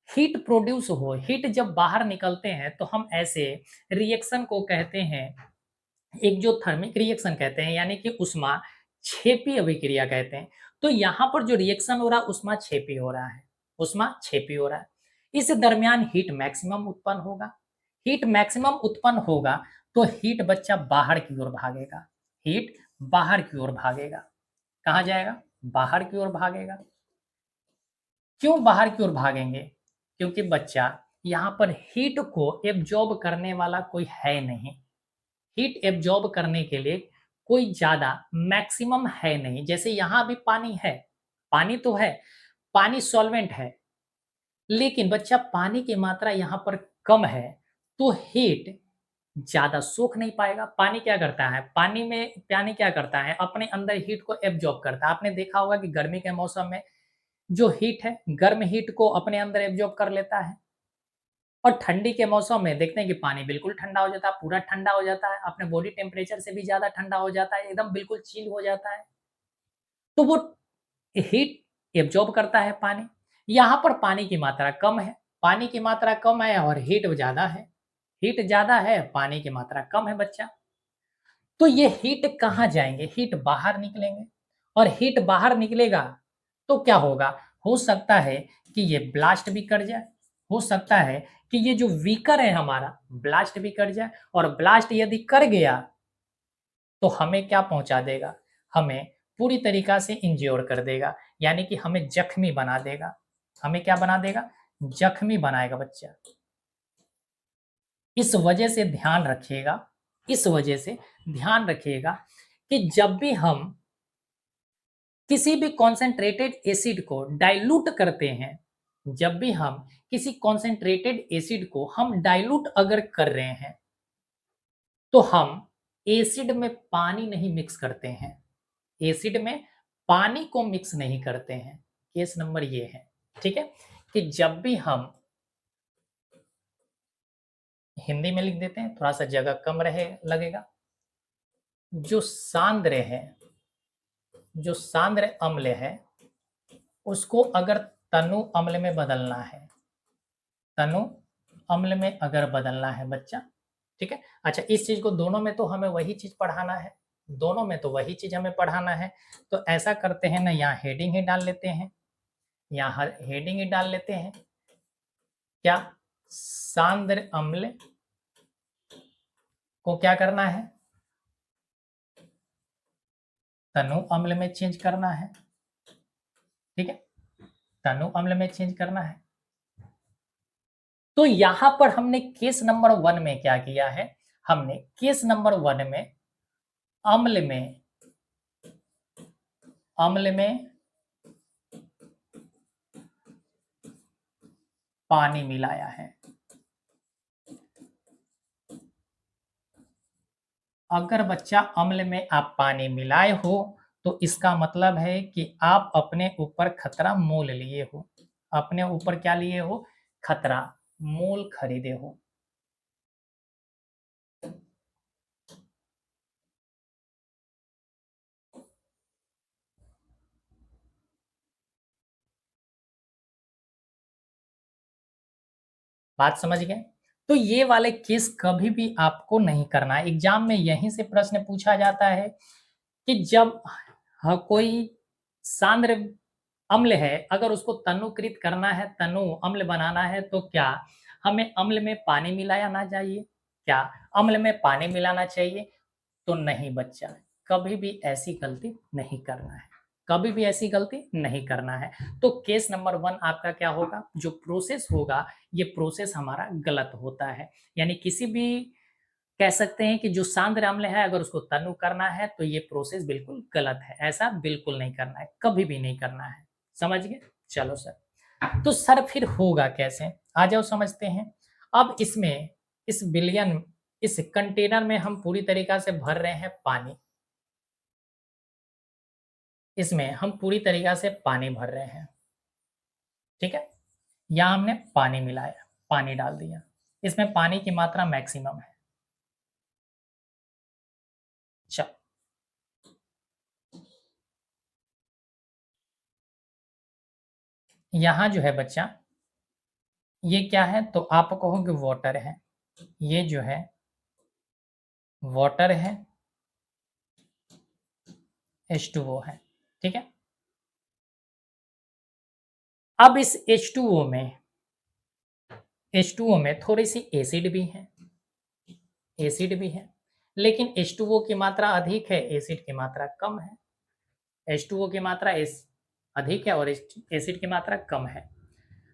हीट प्रोड्यूस हो, हीट जब बाहर निकलते हैं, तो हम ऐसे रिएक्शन को कहते हैं एक्सोथर्मिक रिएक्शन कहते हैं, यानी कि ऊष्मा क्षेपी अभिक्रिया कहते हैं। तो यहाँ पर जो रिएक्शन हो रहा है ऊष्मा क्षेपी हो रहा है, ऊष्मा क्षेपी हो रहा है। इस दरमियान हीट मैक्सिमम उत्पन्न होगा। हीट मैक्सिमम उत्पन्न होगा तो हीट बच्चा बाहर की ओर भागेगा, हीट बाहर की ओर भागेगा। कहाँ जाएगा? बाहर की ओर भागेगा। क्यों बाहर की ओर भागेंगे? क्योंकि बच्चा यहाँ पर हीट को एब्जॉर्ब करने वाला कोई है नहीं। हीट एब्जॉर्ब करने के लिए कोई ज़्यादा मैक्सिमम है नहीं। जैसे यहाँ भी पानी है, पानी तो है, पानी सॉल्वेंट है, लेकिन बच्चा पानी की मात्रा यहाँ पर कम है, तो हीट ज़्यादा सोख नहीं पाएगा। पानी क्या करता है? पानी क्या करता है? अपने अंदर हीट को एब्जॉर्ब करता है। आपने देखा होगा कि गर्मी के मौसम में जो हीट है, गर्म हीट को अपने अंदर एब्जॉर्ब कर लेता है, और ठंडी के मौसम में देखते हैं कि पानी बिल्कुल ठंडा हो जाता है, पूरा ठंडा हो जाता है, अपने बॉडी टेम्परेचर से भी ज़्यादा ठंडा हो जाता है, एकदम बिल्कुल चिल हो जाता है। तो वो हीट एब्जॉर्ब करता है पानी। यहाँ पर पानी की मात्रा कम है, पानी की मात्रा कम है और हीट ज़्यादा है। हीट ज़्यादा है, पानी की मात्रा कम है बच्चा। तो ये हीट कहाँ जाएँगे? हीट बाहर निकलेंगे, और हीट बाहर निकलेगा तो क्या होगा? हो सकता है कि ये ब्लास्ट भी कर जाए, हो सकता है कि ये जो बीकर है हमारा, ब्लास्ट भी कर जाए, और ब्लास्ट यदि कर गया तो हमें क्या पहुँचा देगा? हमें पूरी तरीक़ा से इंज्योर कर देगा, यानी कि हमें ज़ख्मी बना देगा। हमें क्या बना देगा? ज़ख्मी बनाएगा बच्चा। इस वजह से ध्यान रखिएगा, इस वजह से ध्यान रखिएगा कि जब भी हम किसी भी कॉन्सन्ट्रेटेड एसिड को डाइल्यूट करते हैं, जब भी हम किसी कॉन्सन्ट्रेटेड एसिड को हम डाइल्यूट अगर कर रहे हैं, तो हम एसिड में पानी नहीं मिक्स करते हैं, एसिड में पानी को मिक्स नहीं करते हैं। केस नंबर ये है, ठीक है? कि जब भी हम हिंदी में लिख देते हैं, थोड़ा सा जगह कम रहे लगेगा। जो सांद्र है, जो सांद्र अम्ल है, उसको अगर तनु अम्ल में बदलना है, तनु अम्ल में अगर बदलना है बच्चा, ठीक है? अच्छा, इस चीज़ को दोनों में तो हमें वही चीज़ पढ़ाना है, दोनों में तो वही चीज़ हमें पढ़ाना है। तो ऐसा करते हैं ना, यहाँ हेडिंग ही डाल लेते हैं, यहाँ हेडिंग ही डाल लेते हैं। क्या? सांद्र अम्ल को क्या करना है? तनु अम्ल में चेंज करना है, ठीक है? तनु अम्ल में चेंज करना है। तो यहां पर हमने केस नंबर 1 में क्या किया है? हमने केस नंबर 1 में अम्ल में, अम्ल में पानी मिलाया है। अगर बच्चा अम्ल में आप पानी मिलाए हो, तो इसका मतलब है कि आप अपने ऊपर खतरा मोल लिए हो। अपने ऊपर क्या लिए हो? खतरा मोल खरीदे हो। बात समझ गए? तो ये वाले केस कभी भी आपको नहीं करना है। एग्जाम में यहीं से प्रश्न पूछा जाता है कि जब कोई सांद्र अम्ल है, अगर उसको तनुकृत करना है, तनु अम्ल बनाना है, तो क्या हमें अम्ल में पानी मिलाया ना चाहिए? क्या अम्ल में पानी मिलाना चाहिए? तो नहीं बच्चा, कभी भी ऐसी गलती नहीं करना है, कभी भी ऐसी गलती नहीं करना है। तो केस नंबर 1 आपका क्या होगा? जो प्रोसेस होगा, ये प्रोसेस हमारा गलत होता है। यानी किसी भी कह सकते हैं कि जो सांद्र अम्ल है अगर उसको तनु करना है तो ये प्रोसेस बिल्कुल गलत है। ऐसा बिल्कुल नहीं करना है, कभी भी नहीं करना है। समझ गए? चलो सर। तो सर फिर होगा कैसे? आ जाओ समझते हैं। अब इसमें इस बिलियन इस कंटेनर में हम पूरी तरीक़ा से भर रहे हैं पानी। इसमें हम पूरी तरीक़ा से पानी भर रहे हैं। ठीक है? यहाँ हमने पानी मिलाया, पानी डाल दिया। इसमें पानी की मात्रा मैक्सिमम है। चलो यहाँ जो है बच्चा, ये क्या है? तो आप कहोगे वाटर है। ये जो है वाटर है, H2O है। ठीक है? अब इस H2O में थोड़ी-सी एसिड भी है, एसिड भी है। लेकिन H2O की मात्रा अधिक है, एसिड की मात्रा कम है। H2O की मात्रा अधिक है और एसिड की मात्रा कम है।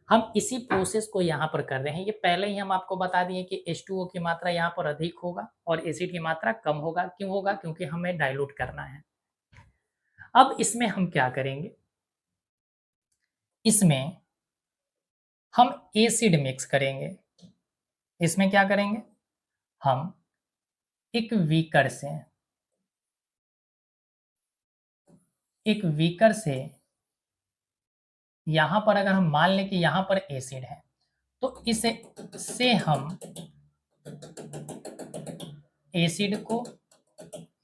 हम इसी प्रोसेस को यहाँ पर कर रहे हैं। ये पहले ही हम आपको बता दिए कि H2O की मात्रा यहाँ पर अधिक होगा और एसिड की मात्रा कम होगा। क्यों होगा? क्योंकि हमें डाइल्यूट करना है। अब इसमें हम क्या करेंगे? इसमें हम एसिड मिक्स करेंगे। इसमें क्या करेंगे? हम एक बीकर से यहाँ पर अगर हम मान लें कि यहाँ पर एसिड है, तो इसे से हम एसिड को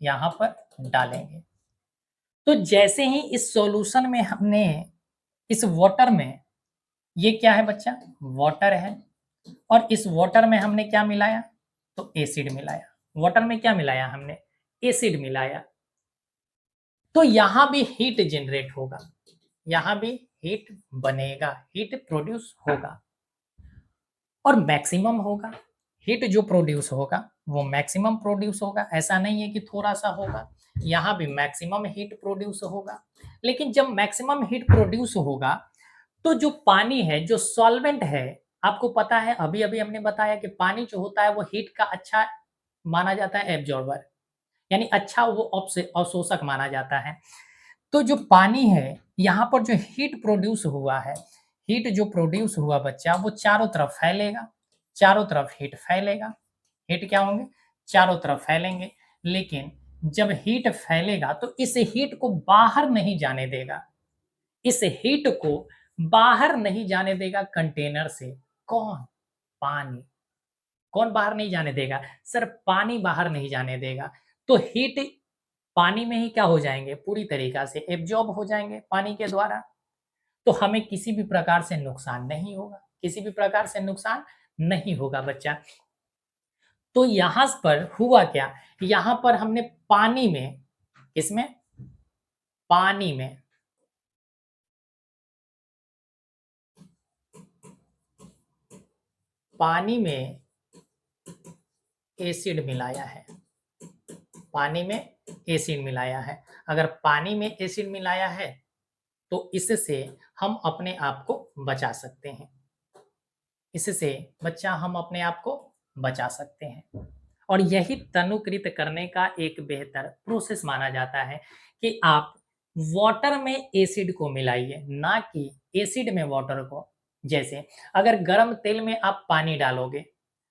यहाँ पर डालेंगे। तो जैसे ही इस सॉल्यूशन में हमने इस वाटर में, ये क्या है बच्चा? वाटर है और इस वाटर में हमने क्या मिलाया? तो एसिड मिलाया। वाटर में क्या मिलाया हमने? एसिड मिलाया। तो यहाँ भी हीट जनरेट होगा, यहाँ भी हीट बनेगा, हीट प्रोड्यूस होगा और मैक्सिमम होगा। हीट जो प्रोड्यूस होगा वो मैक्सिमम प्रोड्यूस होगा। ऐसा नहीं है कि थोड़ा-सा होगा, यहाँ भी मैक्सिमम हीट प्रोड्यूस होगा। लेकिन जब मैक्सिमम हीट प्रोड्यूस होगा, तो जो पानी है, जो सॉल्वेंट है, आपको पता है अभी-अभी हमने बताया कि पानी जो होता है वो हीट का अच्छा माना जाता है एब्जॉर्बर, यानी अच्छा वो अवशोषक माना जाता है। तो जो पानी है, यहाँ पर जो हीट प्रोड्यूस हुआ है, हीट जो प्रोड्यूस हुआ बच्चा, वो चारों तरफ फैलेगा, चारों तरफ हीट फैलेगा। हीट क्या होंगे? चारों तरफ फैलेंगे। लेकिन जब हीट फैलेगा तो इस हीट को बाहर नहीं जाने देगा। इस हीट को बाहर नहीं जाने देगा कंटेनर से। कौन? पानी। कौन बाहर नहीं जाने देगा? सर पानी बाहर नहीं जाने देगा। तो हीट पानी में ही क्या हो जाएँगे? पूरी तरीक़ा से एब्ज़ॉर्ब हो जाएँगे पानी के द्वारा। तो हमें किसी भी प्रकार से नुकसान नहीं होगा, किसी भी प्रकार से नुकसान नहीं होगा बच्चा। तो यहाँ पर हुआ क्या? यहाँ पर हमने पानी में, किसमें? पानी में पानी में एसिड मिलाया है, पानी में एसिड मिलाया है। अगर पानी में एसिड मिलाया है, तो इससे हम अपने आप को बचा सकते हैं। इससे बच्चा हम अपने आप को बचा सकते हैं। और यही तनुकृत करने का एक बेहतर प्रोसेस माना जाता है कि आप वाटर में एसिड को मिलाइए, ना कि एसिड में वाटर को। जैसे अगर गरम तेल में आप पानी डालोगे,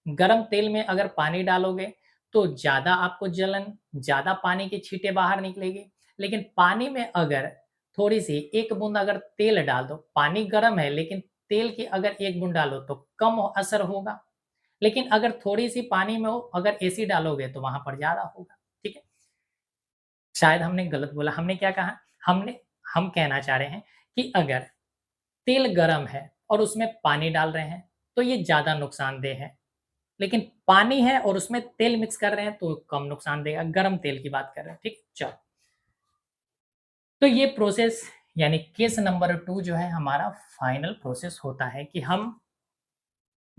गरम तेल में अगर पानी डालोगे तो ज़्यादा आपको जलन, ज़्यादा पानी की छींटें बाहर निकलेगी। लेकिन पानी में अगर थोड़ी-सी 1 बूँद अगर तेल डाल दो, पानी गरम है लेकिन तेल की अगर 1 बूँद डालो तो कम असर होगा। लेकिन अगर थोड़ी-सी पानी में हो, अगर एसिड डालोगे तो वहाँ पर ज़्यादा होगा, ठीक है? शायद हमने गलत बोला, हमने क्या कहा? हम कहना चाह रहे हैं कि अगर तेल गरम है और उसमें पानी डाल रहे हैं, तो ये ज़्यादा नुकसानदेह है। लेकिन पानी है और उसमें तेल मिक्स कर रहे हैं तो कम नुकसान देगा, गरम तेल की बात कर रहे हैं, ठीक? चलो, तो ये प्रोसेस यानी केस नंबर 2 जो है हमारा फाइनल प्रोसेस होता है कि हम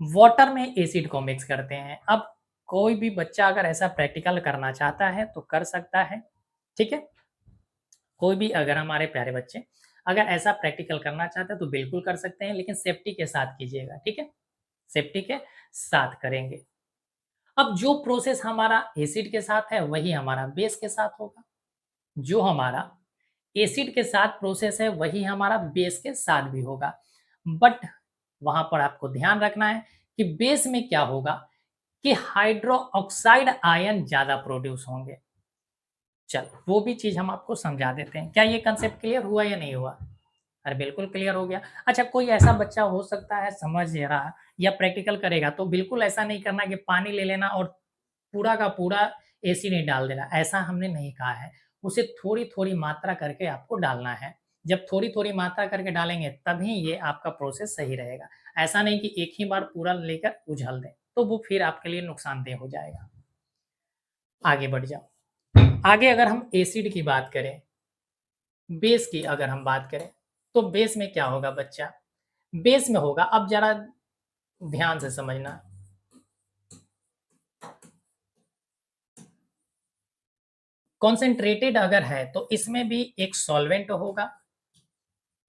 वाटर में एसिड को मिक्स करते हैं। अब कोई भी बच्चा अगर ऐसा प्रैक्टिकल करना चाहता है तो कर सकता है, ठीक है? कोई भी अगर हमारे प्यारे बच्चे अगर ऐसा प्रैक्टिकल करना चाहते हैं तो बिल्कुल कर सकते हैं, लेकिन सेफ्टी के साथ कीजिएगा, ठीक है? सेफ्टी के साथ करेंगे। अब जो प्रोसेस हमारा एसिड के साथ है वही हमारा बेस के साथ होगा। जो हमारा एसिड के साथ प्रोसेस है वही हमारा बेस के साथ भी होगा। बट वहाँ पर आपको ध्यान रखना है कि बेस में क्या होगा कि हाइड्रोक्साइड आयन ज़्यादा प्रोड्यूस होंगे। चलो वो भी चीज़ हम आपको समझा देते हैं। क्या ये कंसेप्ट क्लियर हुआ या नहीं हुआ? अरे बिल्कुल क्लियर हो गया। अच्छा कोई ऐसा बच्चा हो सकता है समझ नहीं रहा या प्रैक्टिकल करेगा तो बिल्कुल ऐसा नहीं करना कि पानी ले लेना और पूरा का पूरा एसिड ही डाल देना, ऐसा हमने नहीं कहा है। उसे थोड़ी-थोड़ी मात्रा करके आपको डालना है। जब थोड़ी-थोड़ी मात्रा करके डालेंगे तभी ये आपका प्रोसेस सही रहेगा। ऐसा नहीं कि एक ही बार पूरा लेकर उझल दें, तो वो फिर आपके लिए नुकसानदेह हो जाएगा। आगे बढ़ जाओ। आगे अगर हम एसिड की बात करें, बेस की अगर हम बात करें, तो बेस में क्या होगा बच्चा? बेस में होगा अब ज़रा ध्यान से समझना। कॉन्सन्ट्रेटेड अगर है तो इसमें भी एक सॉल्वेंट होगा,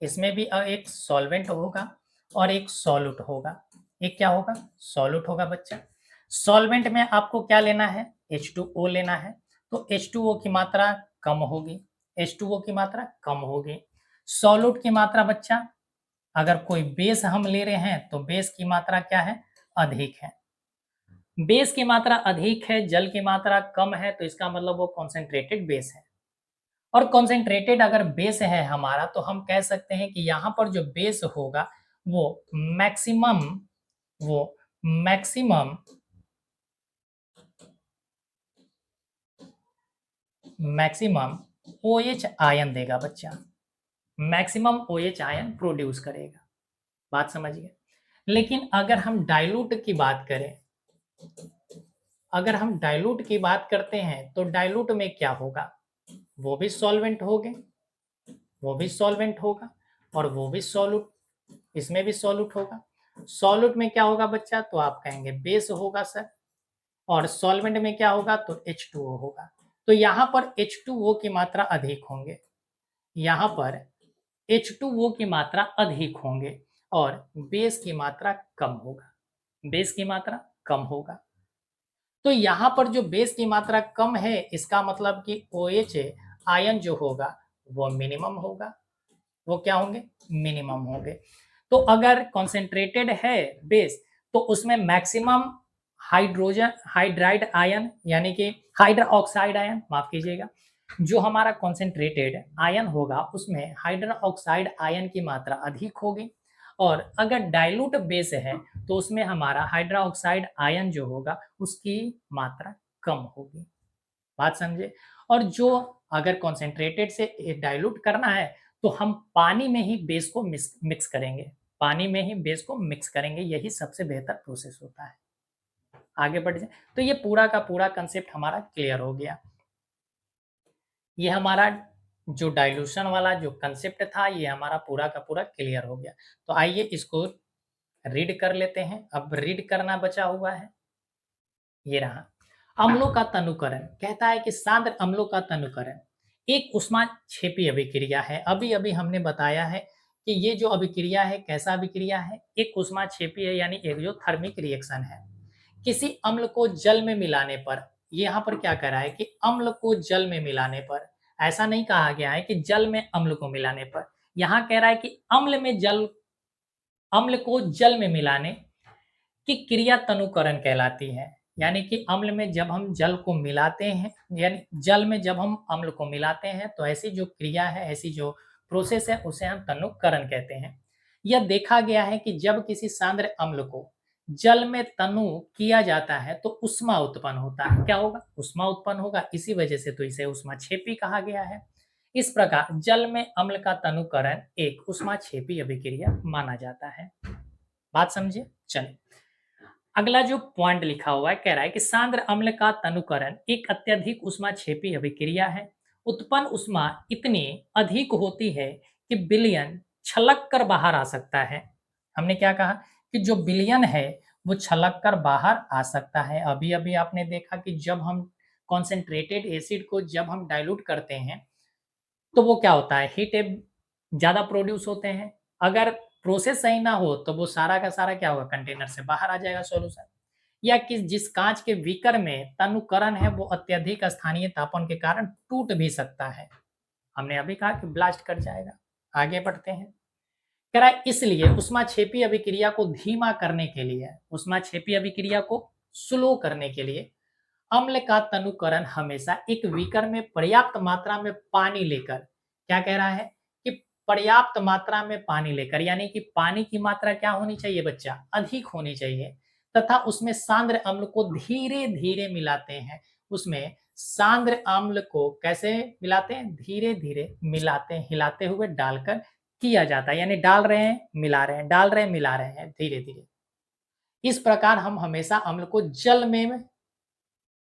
इसमें भी एक सॉल्वेंट होगा और एक सॉल्यूट होगा। एक क्या होगा? सॉल्यूट होगा बच्चा। सॉल्वेंट में आपको क्या लेना है? H2O लेना है। तो H2O की मात्रा कम होगी, H2O की मात्रा कम होगी। सॉल्यूट की मात्रा बच्चा अगर कोई बेस हम ले रहे हैं तो बेस की मात्रा क्या है? अधिक है। बेस की मात्रा अधिक है, जल की मात्रा कम है, तो इसका मतलब वो कॉन्सेंट्रेटेड बेस है। और कॉन्सेंट्रेटेड अगर बेस है हमारा तो हम कह सकते हैं कि यहाँ पर जो बेस होगा वो मैक्सिमम वो मैक्सिमम मैक्सिमम OH आयन देगा बच्चा, मैक्सिमम OH आयन प्रोड्यूस करेगा। बात समझिए। लेकिन अगर हम डाइल्यूट की बात करें, अगर हम डाइल्यूट की बात करते हैं तो डाइल्यूट में क्या होगा? वो भी सॉल्वेंट होंगे, वो भी सॉल्वेंट होगा और वो भी सॉल्यूट, इसमें भी सॉल्यूट होगा। सॉल्यूट में क्या होगा बच्चा? तो आप कहेंगे बेस होगा सर। और सॉल्वेंट में क्या होगा? तो H2O होगा। तो यहाँ पर H2O की मात्रा अधिक होंगे, यहाँ पर H2O की मात्रा अधिक होंगे और बेस की मात्रा कम होगा, बेस की मात्रा कम होगा। तो यहाँ पर जो बेस की मात्रा कम है इसका मतलब कि OH आयन जो होगा वो मिनिमम होगा। वो क्या होंगे? मिनिमम होंगे। तो अगर कॉन्सेंट्रेटेड है बेस तो उसमें मैक्सिमम हाइड्रोजन हाइड्राइड आयन यानी कि हाइड्रा ऑक्साइड आयन, माफ कीजिएगा, जो हमारा कॉन्सेंट्रेटेड आयन होगा उसमें हाइड्रा ऑक्साइड आयन की मात्रा अधिक होगी। और अगर डाइल्यूट बेस है तो उसमें हमारा हाइड्रा ऑक्साइड आयन जो होगा उसकी मात्रा कम होगी। बात समझे? और जो अगर कॉन्सेंट्रेटेड से डाइल्यूट करना है तो हम पानी में ही बेस को मिक्स करेंगे, पानी में ही बेस को मिक्स करेंगे, यही सबसे बेहतर प्रोसेस होता है। आगे बढ़ जाए तो ये पूरा का पूरा कंसेप्ट हमारा क्लियर हो गया। ये हमारा जो डाइल्यूशन वाला जो कंसेप्ट था ये हमारा पूरा का पूरा क्लियर हो गया। तो आइए इसको रीड कर लेते हैं। अब रीड करना बचा हुआ है, ये रहा। अम्लों का तनुकरण कहता है कि सांद्र अम्लों का तनुकरण एक ऊष्माक्षेपी अभिक्रिया है। अभी अभी हमने बताया है कि ये जो अभिक्रिया है कैसा अभिक्रिया है? एक ऊष्माक्षेपी है यानी एक्सोथर्मिक रिएक्शन है। किसी अम्ल को जल में मिलाने पर, यहाँ पर क्या कह रहा है कि अम्ल को जल में मिलाने पर, ऐसा नहीं कहा गया है कि जल में अम्ल को मिलाने पर, यहाँ कह रहा है कि अम्ल को जल में मिलाने की क्रिया तनुकरण कहलाती है। यानी कि अम्ल में जब हम जल को मिलाते हैं, यानी जल में जब हम अम्ल को मिलाते हैं तो ऐसी जो क्रिया है, ऐसी जो प्रोसेस है उसे हम तनुकरण कहते हैं। यह देखा गया है कि जब किसी सांद्र अम्ल को जल में तनु किया जाता है तो उष्मा उत्पन्न होता है। क्या होगा? उष्मा उत्पन्न होगा, इसी वजह से तो इसे उष्माक्षेपी कहा गया है। इस प्रकार जल में अम्ल का तनुकरण एक उष्माक्षेपी अभिक्रिया माना जाता है। बात समझिए। चलिए अगला जो पॉइंट लिखा हुआ है कह रहा है कि सांद्र अम्ल का तनुकरण एक अत्यधिक उष्माक्षेपी अभिक्रिया है। उत्पन्न उष्मा इतनी अधिक होती है कि विलयन छलक कर बाहर आ सकता है। हमने क्या कहा कि जो विलयन है वो छलक कर बाहर आ सकता है। अभी अभी आपने देखा कि जब हम कॉन्सेंट्रेटेड एसिड को जब हम डाइल्यूट करते हैं तो वो क्या होता है, हीट ज़्यादा प्रोड्यूस होते हैं। अगर प्रोसेस सही ना हो तो वो सारा का सारा क्या होगा, कंटेनर से बाहर आ जाएगा सॉल्यूशन। या किस जिस कांच के बीकर में तनुकरण है वो अत्यधिक स्थानीय तापमान के कारण टूट भी सकता है। हमने अभी कहा कि ब्लास्ट कर जाएगा। आगे बढ़ते हैं। कह रहा है इसलिए ऊष्माक्षेपी अभिक्रिया को धीमा करने के लिए, ऊष्माक्षेपी अभिक्रिया को स्लो करने के लिए अम्ल का तनुकरण हमेशा एक बीकर में पर्याप्त मात्रा में पानी लेकर, क्या कह रहा है कि पर्याप्त मात्रा में पानी लेकर, यानी कि पानी की मात्रा क्या होनी चाहिए बच्चा, अधिक होनी चाहिए, तथा उसमें सांद्र अम्ल को धीरे धीरे मिलाते हैं। उसमें सांद्र अम्ल को कैसे मिलाते हैं, धीरे धीरे मिलाते हैं, हिलाते हुए डालकर किया जाता है। यानी डाल रहे हैं मिला रहे हैं, डाल रहे हैं मिला रहे हैं धीरे धीरे। इस प्रकार हम हमेशा अम्ल को जल में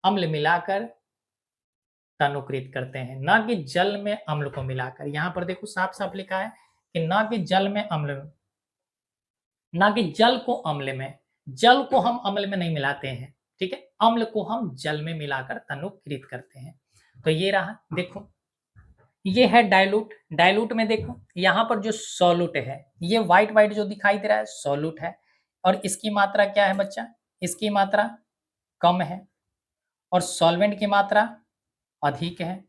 अम्ल मिलाकर तनुकृत करते हैं, ना कि जल में अम्ल को मिलाकर। यहां पर देखो साफ साफ लिखा है कि ना कि जल में अम्ल, ना कि जल को अम्ल में, जल को हम अम्ल में नहीं मिलाते हैं, ठीक है, अम्ल को हम जल में मिलाकर तनुकृत करते हैं। तो ये रहा, देखो ये है डाइल्यूट। डाइल्यूट में देखो यहाँ पर जो सॉल्यूट है, ये व्हाइट व्हाइट जो दिखाई दे रहा है सॉल्यूट है, और इसकी मात्रा क्या है बच्चा, इसकी मात्रा कम है, और सॉल्वेंट की मात्रा अधिक है।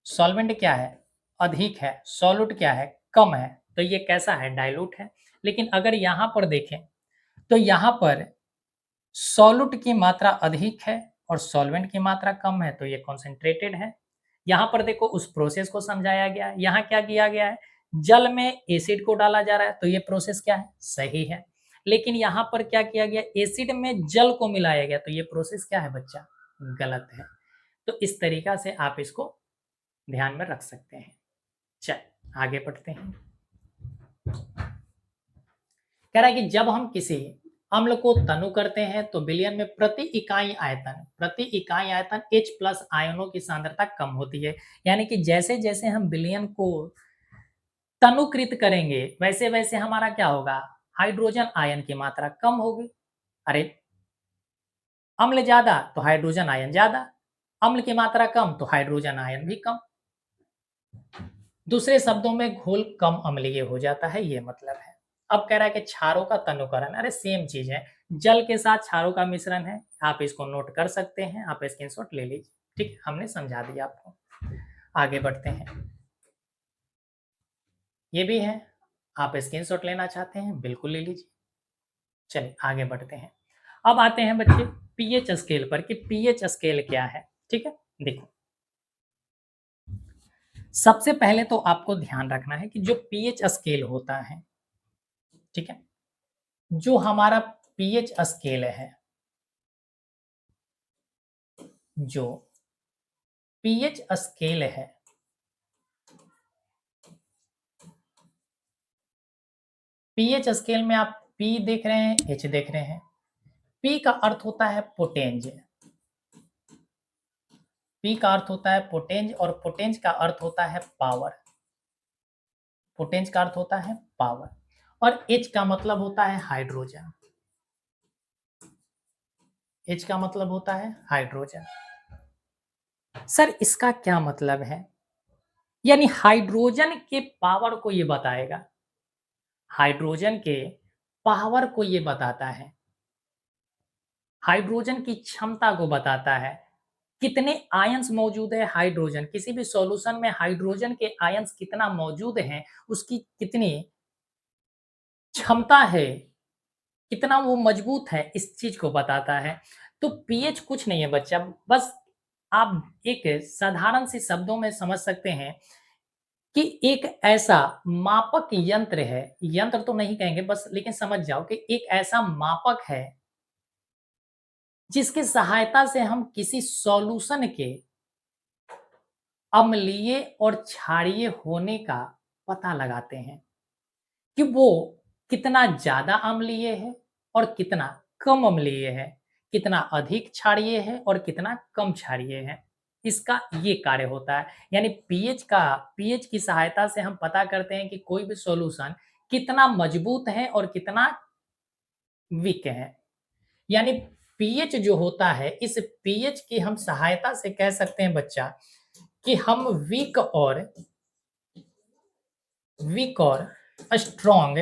सॉल्वेंट क्या है, अधिक है, सॉल्यूट क्या है, कम है। तो ये कैसा है, डाइल्यूट है। लेकिन अगर यहाँ पर देखें तो यहाँ पर सॉल्यूट की मात्रा अधिक है और सॉल्वेंट की मात्रा कम है, तो ये कॉन्सेंट्रेटेड है। यहाँ पर देखो उस प्रोसेस को समझाया गया है। यहाँ क्या किया गया है, जल में एसिड को डाला जा रहा है, तो ये प्रोसेस क्या है, सही है। लेकिन यहाँ पर क्या किया गया, एसिड में जल को मिलाया गया, तो ये प्रोसेस क्या है बच्चा, गलत है। तो इस तरीका से आप इसको ध्यान में रख सकते हैं। चल आगे बढ़ते हैं। कह रहा है कि जब हम किसी अम्ल को तनु करते हैं तो विलयन में प्रति इकाई आयतन H प्लस आयनों की सांद्रता कम होती है। यानी कि जैसे जैसे हम विलयन को तनुकृत करेंगे वैसे वैसे हमारा क्या होगा, हाइड्रोजन आयन की मात्रा कम होगी। अरे अम्ल ज्यादा तो हाइड्रोजन आयन ज्यादा, अम्ल की मात्रा कम तो हाइड्रोजन आयन भी कम। दूसरे शब्दों में घोल कम अम्लीय हो जाता है, ये मतलब है। अब कह रहा है कि क्षारों का तनुकरण, अरे सेम चीज है, जल के साथ क्षारों का मिश्रण है। आप इसको नोट कर सकते हैं, आप स्क्रीनशॉट ले लीजिए, ठीक, हमने समझा दिया आपको। आगे बढ़ते हैं। ये भी है, आप स्क्रीनशॉट लेना चाहते हैं बिल्कुल ले लीजिए। चलिए आगे बढ़ते हैं। अब आते हैं बच्चे पीएच स्केल पर कि पीएच स्केल क्या है। ठीक है, देखो सबसे पहले तो आपको ध्यान रखना है कि जो पीएच स्केल होता है, ठीक है, जो हमारा पीएच स्केल है, जो पीएच स्केल है, पीएच स्केल में आप पी देख रहे हैं, एच देख रहे हैं। पी का अर्थ होता है पोटेंज, पी का अर्थ होता है पोटेंज, और पोटेंज का अर्थ होता है पावर, पोटेंज का अर्थ होता है पावर, और एच का मतलब होता है हाइड्रोजन, एच का मतलब होता है हाइड्रोजन। सर इसका क्या मतलब है, यानी हाइड्रोजन के पावर को ये बताएगा, हाइड्रोजन के पावर को ये बताता है, हाइड्रोजन की क्षमता को बताता है, कितने आयंस मौजूद है हाइड्रोजन, किसी भी सॉल्यूशन में हाइड्रोजन के आयंस कितना मौजूद हैं, उसकी कितनी क्षमता है, कितना वो मजबूत है, इस चीज को बताता है। तो पीएच कुछ नहीं है बच्चा, बस आप एक साधारण सी शब्दों में समझ सकते हैं कि एक ऐसा मापक यंत्र है, यंत्र तो नहीं कहेंगे बस, लेकिन समझ जाओ कि एक ऐसा मापक है जिसकी सहायता से हम किसी सॉल्यूशन के अम्लीय और क्षारीय होने का पता लगाते हैं कि वो कितना ज्यादा अम्लीय है और कितना कम अम्लीय है, कितना अधिक क्षारीय है और कितना कम क्षारीय है। इसका ये कार्य होता है। यानी पीएच की सहायता से हम पता करते हैं कि कोई भी सॉल्यूशन कितना मजबूत है और कितना वीक है। यानी पीएच जो होता है, इस पीएच की हम सहायता से कह सकते हैं बच्चा कि हम वीक और स्ट्रॉन्ग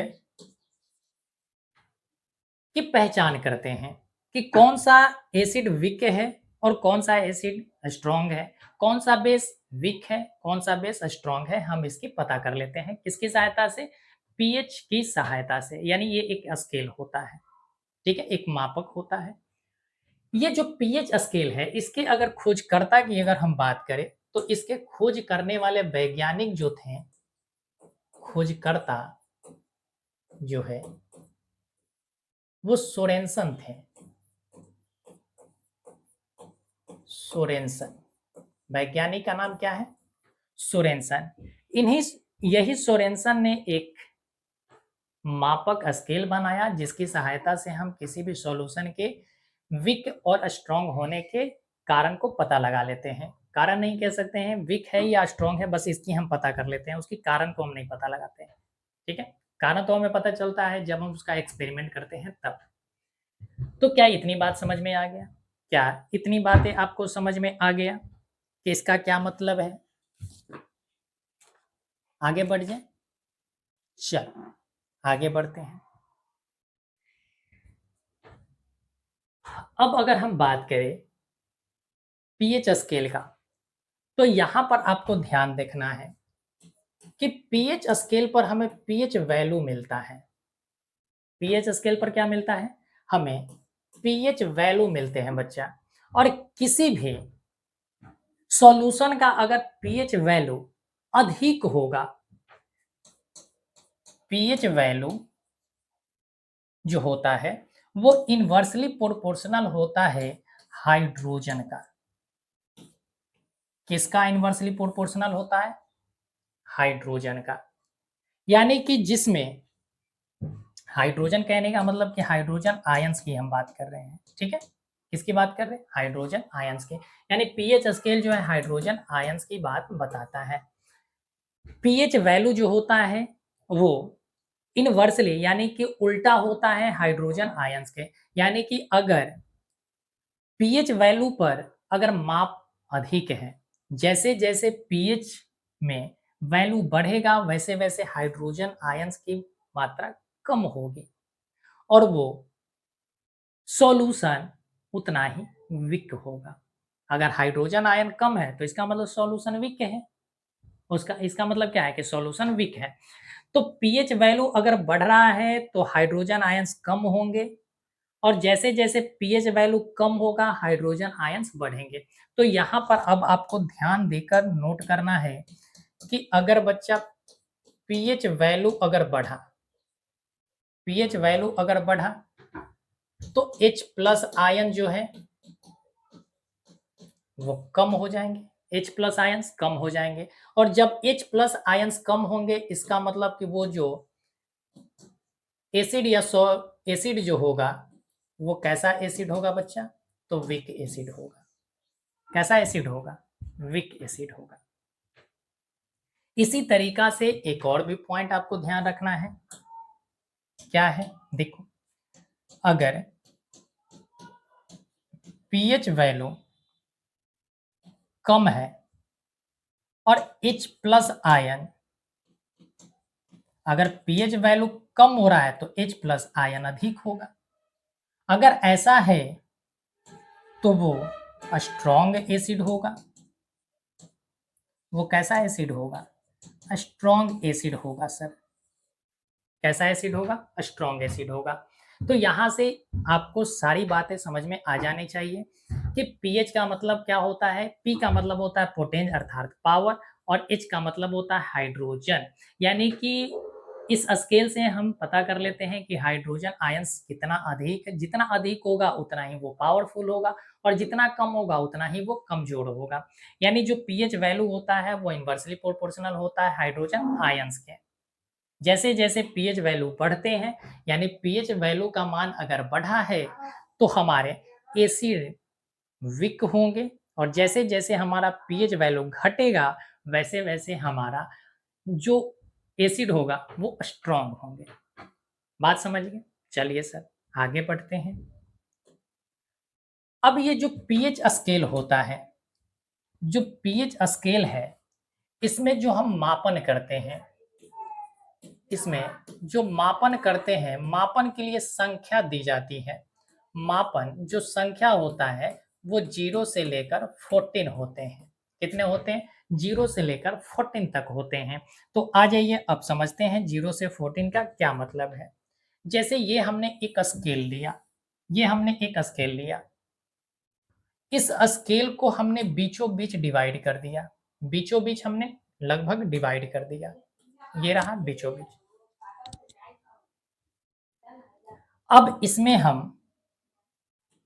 की पहचान करते हैं कि कौन सा एसिड वीक है और कौन सा एसिड स्ट्रॉन्ग है, कौन सा बेस वीक है, कौन सा बेस स्ट्रॉन्ग है, हम इसकी पता कर लेते हैं किसकी सहायता से, पीएच की सहायता से। यानी ये एक स्केल होता है, ठीक है, एक मापक होता है। ये जो पीएच स्केल है, इसके अगर खोजकर्ता की अगर हम बात करें तो इसके खोज करने वाले वैज्ञानिक जो थे, खोजकर्ता जो है वो सोरेनसन थे, सोरेनसन। वैज्ञानिक का नाम क्या है? सोरेनसन। इन्हीं यही सोरेनसन ने एक मापक स्केल बनाया जिसकी सहायता से हम किसी भी सॉल्यूशन के वीक और स्ट्रॉन्ग होने के कारण को पता लगा लेते हैं। कारण नहीं कह सकते हैं वीक है या स्ट्रॉन्ग है, बस इसकी हम पता कर लेते हैं, उसकी कारण को हम नहीं पता लगाते हैं। ठीक है, कारण तो हमें पता चलता है जब हम उसका एक्सपेरिमेंट करते हैं तब। तो क्या इतनी बात समझ में आ गया? क्या इतनी बातें आपको समझ में आ गया कि इसका क्या मतलब है? आगे बढ़ जाए, चल आगे बढ़ते हैं। अब अगर हम बात करें पीएच स्केल का, तो यहां पर आपको ध्यान देखना है कि पीएच स्केल पर हमें पीएच वैल्यू मिलता है। पीएच स्केल पर क्या मिलता है? हमें पीएच वैल्यू मिलते हैं बच्चा। और किसी भी सॉल्यूशन का अगर पीएच वैल्यू अधिक होगा, पीएच वैल्यू जो होता है वो इनवर्सली प्रोपोर्शनल होता है हाइड्रोजन का। किसका इनवर्सली प्रोपोर्शनल होता है? हाइड्रोजन का। यानी कि जिसमें हाइड्रोजन कहने का मतलब कि हाइड्रोजन आयंस की हम बात कर रहे हैं, ठीक है, किसकी बात कर रहे हैं? हाइड्रोजन आयंस की। यानी पीएच स्केल जो है हाइड्रोजन आयंस की बात बताता है। पीएच वैल्यू जो होता है वो इनवर्सली यानी कि उल्टा होता है हाइड्रोजन आयंस के। यानी कि अगर पीएच वैल्यू पर अगर माप अधिक है, जैसे जैसे पीएच में वैल्यू बढ़ेगा वैसे वैसे हाइड्रोजन आयंस की मात्रा कम होगी और वो सॉल्यूशन उतना ही वीक होगा। अगर हाइड्रोजन आयन कम है तो इसका मतलब सॉल्यूशन वीक है, उसका इसका मतलब क्या है कि सॉल्यूशन वीक है। तो पीएच वैल्यू अगर बढ़ रहा है तो हाइड्रोजन आयंस कम होंगे और जैसे जैसे पीएच वैल्यू कम होगा हाइड्रोजन आयंस बढ़ेंगे। तो यहाँ पर अब आपको ध्यान देकर नोट करना है कि अगर बच्चा पीएच वैल्यू अगर बढ़ा, पीएच वैल्यू अगर बढ़ा तो H प्लस आयन जो है वो कम हो जाएंगे, H प्लस आयंस कम हो जाएंगे। और जब H प्लस आयंस कम होंगे इसका मतलब कि वो जो एसिड या सो एसिड जो होगा वो कैसा एसिड होगा बच्चा? तो वीक एसिड होगा। कैसा एसिड होगा? वीक एसिड होगा। इसी तरीका से एक और भी पॉइंट आपको ध्यान रखना है, क्या है? देखो, अगर पीएच वैल्यू कम है और H प्लस आयन, अगर पीएच वैल्यू कम हो रहा है तो H प्लस आयन अधिक होगा। अगर ऐसा है तो वो स्ट्रॉन्ग एसिड होगा। वो कैसा एसिड होगा? स्ट्रॉन्ग एसिड होगा सर। कैसा एसिड होगा? स्ट्रॉन्ग एसिड होगा। तो यहां से आपको सारी बातें समझ में आ जानी चाहिए कि पीएच का मतलब क्या होता है। पी का मतलब होता है पोटेंस अर्थात पावर और एच का मतलब होता है हाइड्रोजन। यानी कि इस स्केल से हम पता कर लेते हैं कि हाइड्रोजन आयंस कितना अधिक है, जितना अधिक होगा उतना ही वो पावरफुल होगा और जितना कम होगा उतना ही वो कमजोर होगा। यानी जो पीएच वैल्यू होता है वो इनवर्सली प्रोपोर्शनल होता है हाइड्रोजन आयंस के। जैसे जैसे पीएच वैल्यू बढ़ते हैं यानी पीएच वैल्यू का मान अगर बढ़ा है तो हमारे एसिड वीक होंगे और जैसे जैसे हमारा पीएच वैल्यू घटेगा वैसे वैसे हमारा जो एसिड होगा वो स्ट्रॉन्ग होंगे। बात समझ गए? चलिए सर आगे बढ़ते हैं। अब ये जो पीएच स्केल होता है, जो पीएच स्केल है, इसमें जो हम मापन करते हैं, इसमें जो मापन करते हैं, मापन के लिए संख्या दी जाती है। मापन जो संख्या होता है वो 0 से लेकर 14 होते हैं। कितने होते हैं? 0 से लेकर 14 तक होते हैं। तो आ जाइए अब समझते हैं 0 से 14 का क्या मतलब है। जैसे ये हमने एक स्केल लिया, ये हमने एक स्केल लिया, इस स्केल को हमने बीचों बीच डिवाइड कर दिया, बीचों बीच हमने लगभग डिवाइड कर दिया, ये रहा बीचों बीच। अब इसमें हम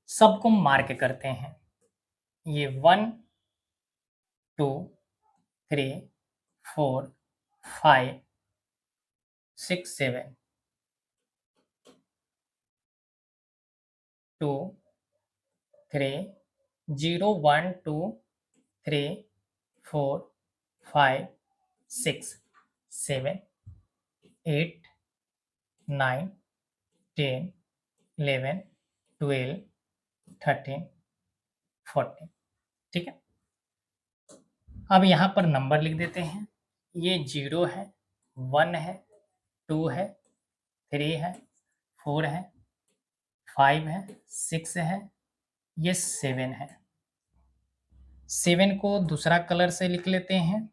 सबको मार्क करते हैं, ये 1 2 3 4 5 6 7 2 3 0 1 2 3 4 5 6 7 8 9 10 11 12 13 14। ठीक है, अब यहाँ पर नंबर लिख देते हैं। ये 0 है, 1 है, 2 है, 3 है, 4 है, 5 है, 6 है, ये 7 है। 7 को दूसरा कलर से लिख लेते हैं।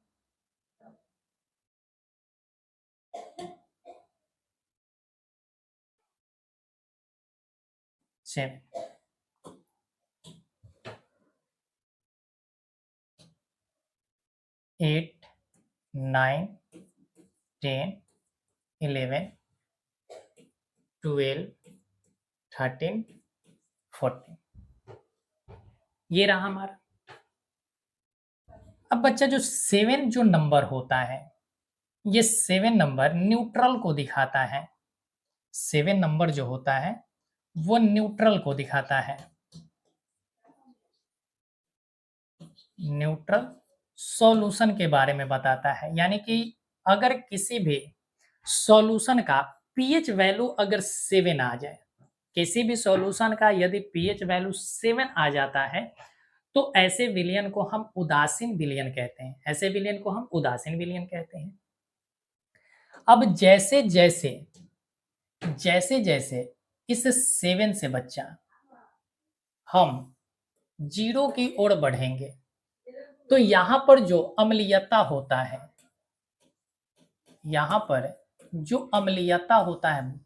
7 8 9 10 11 12 13 14, ये रहा हमारा। अब बच्चा जो 7 जो नंबर होता है, ये 7 नंबर न्यूट्रल को दिखाता है। 7 नंबर जो होता है वो न्यूट्रल को दिखाता है। न्यूट्रल सॉल्यूशन के बारे में बताता है, यानी कि अगर किसी भी सॉल्यूशन का पीएच वैल्यू अगर 7 आ जाए, किसी भी सॉल्यूशन का यदि पीएच वैल्यू 7 आ जाता है, तो ऐसे विलयन को हम उदासीन विलयन कहते हैं। ऐसे विलयन को हम उदासीन विलयन कहते हैं। अब जैसे जैसे जैसे जैसे इस 7 से बच्चा हम 0 की ओर बढ़ेंगे, तो यहां पर जो अम्लीयता होता है, यहां पर जो अम्लीयता होता है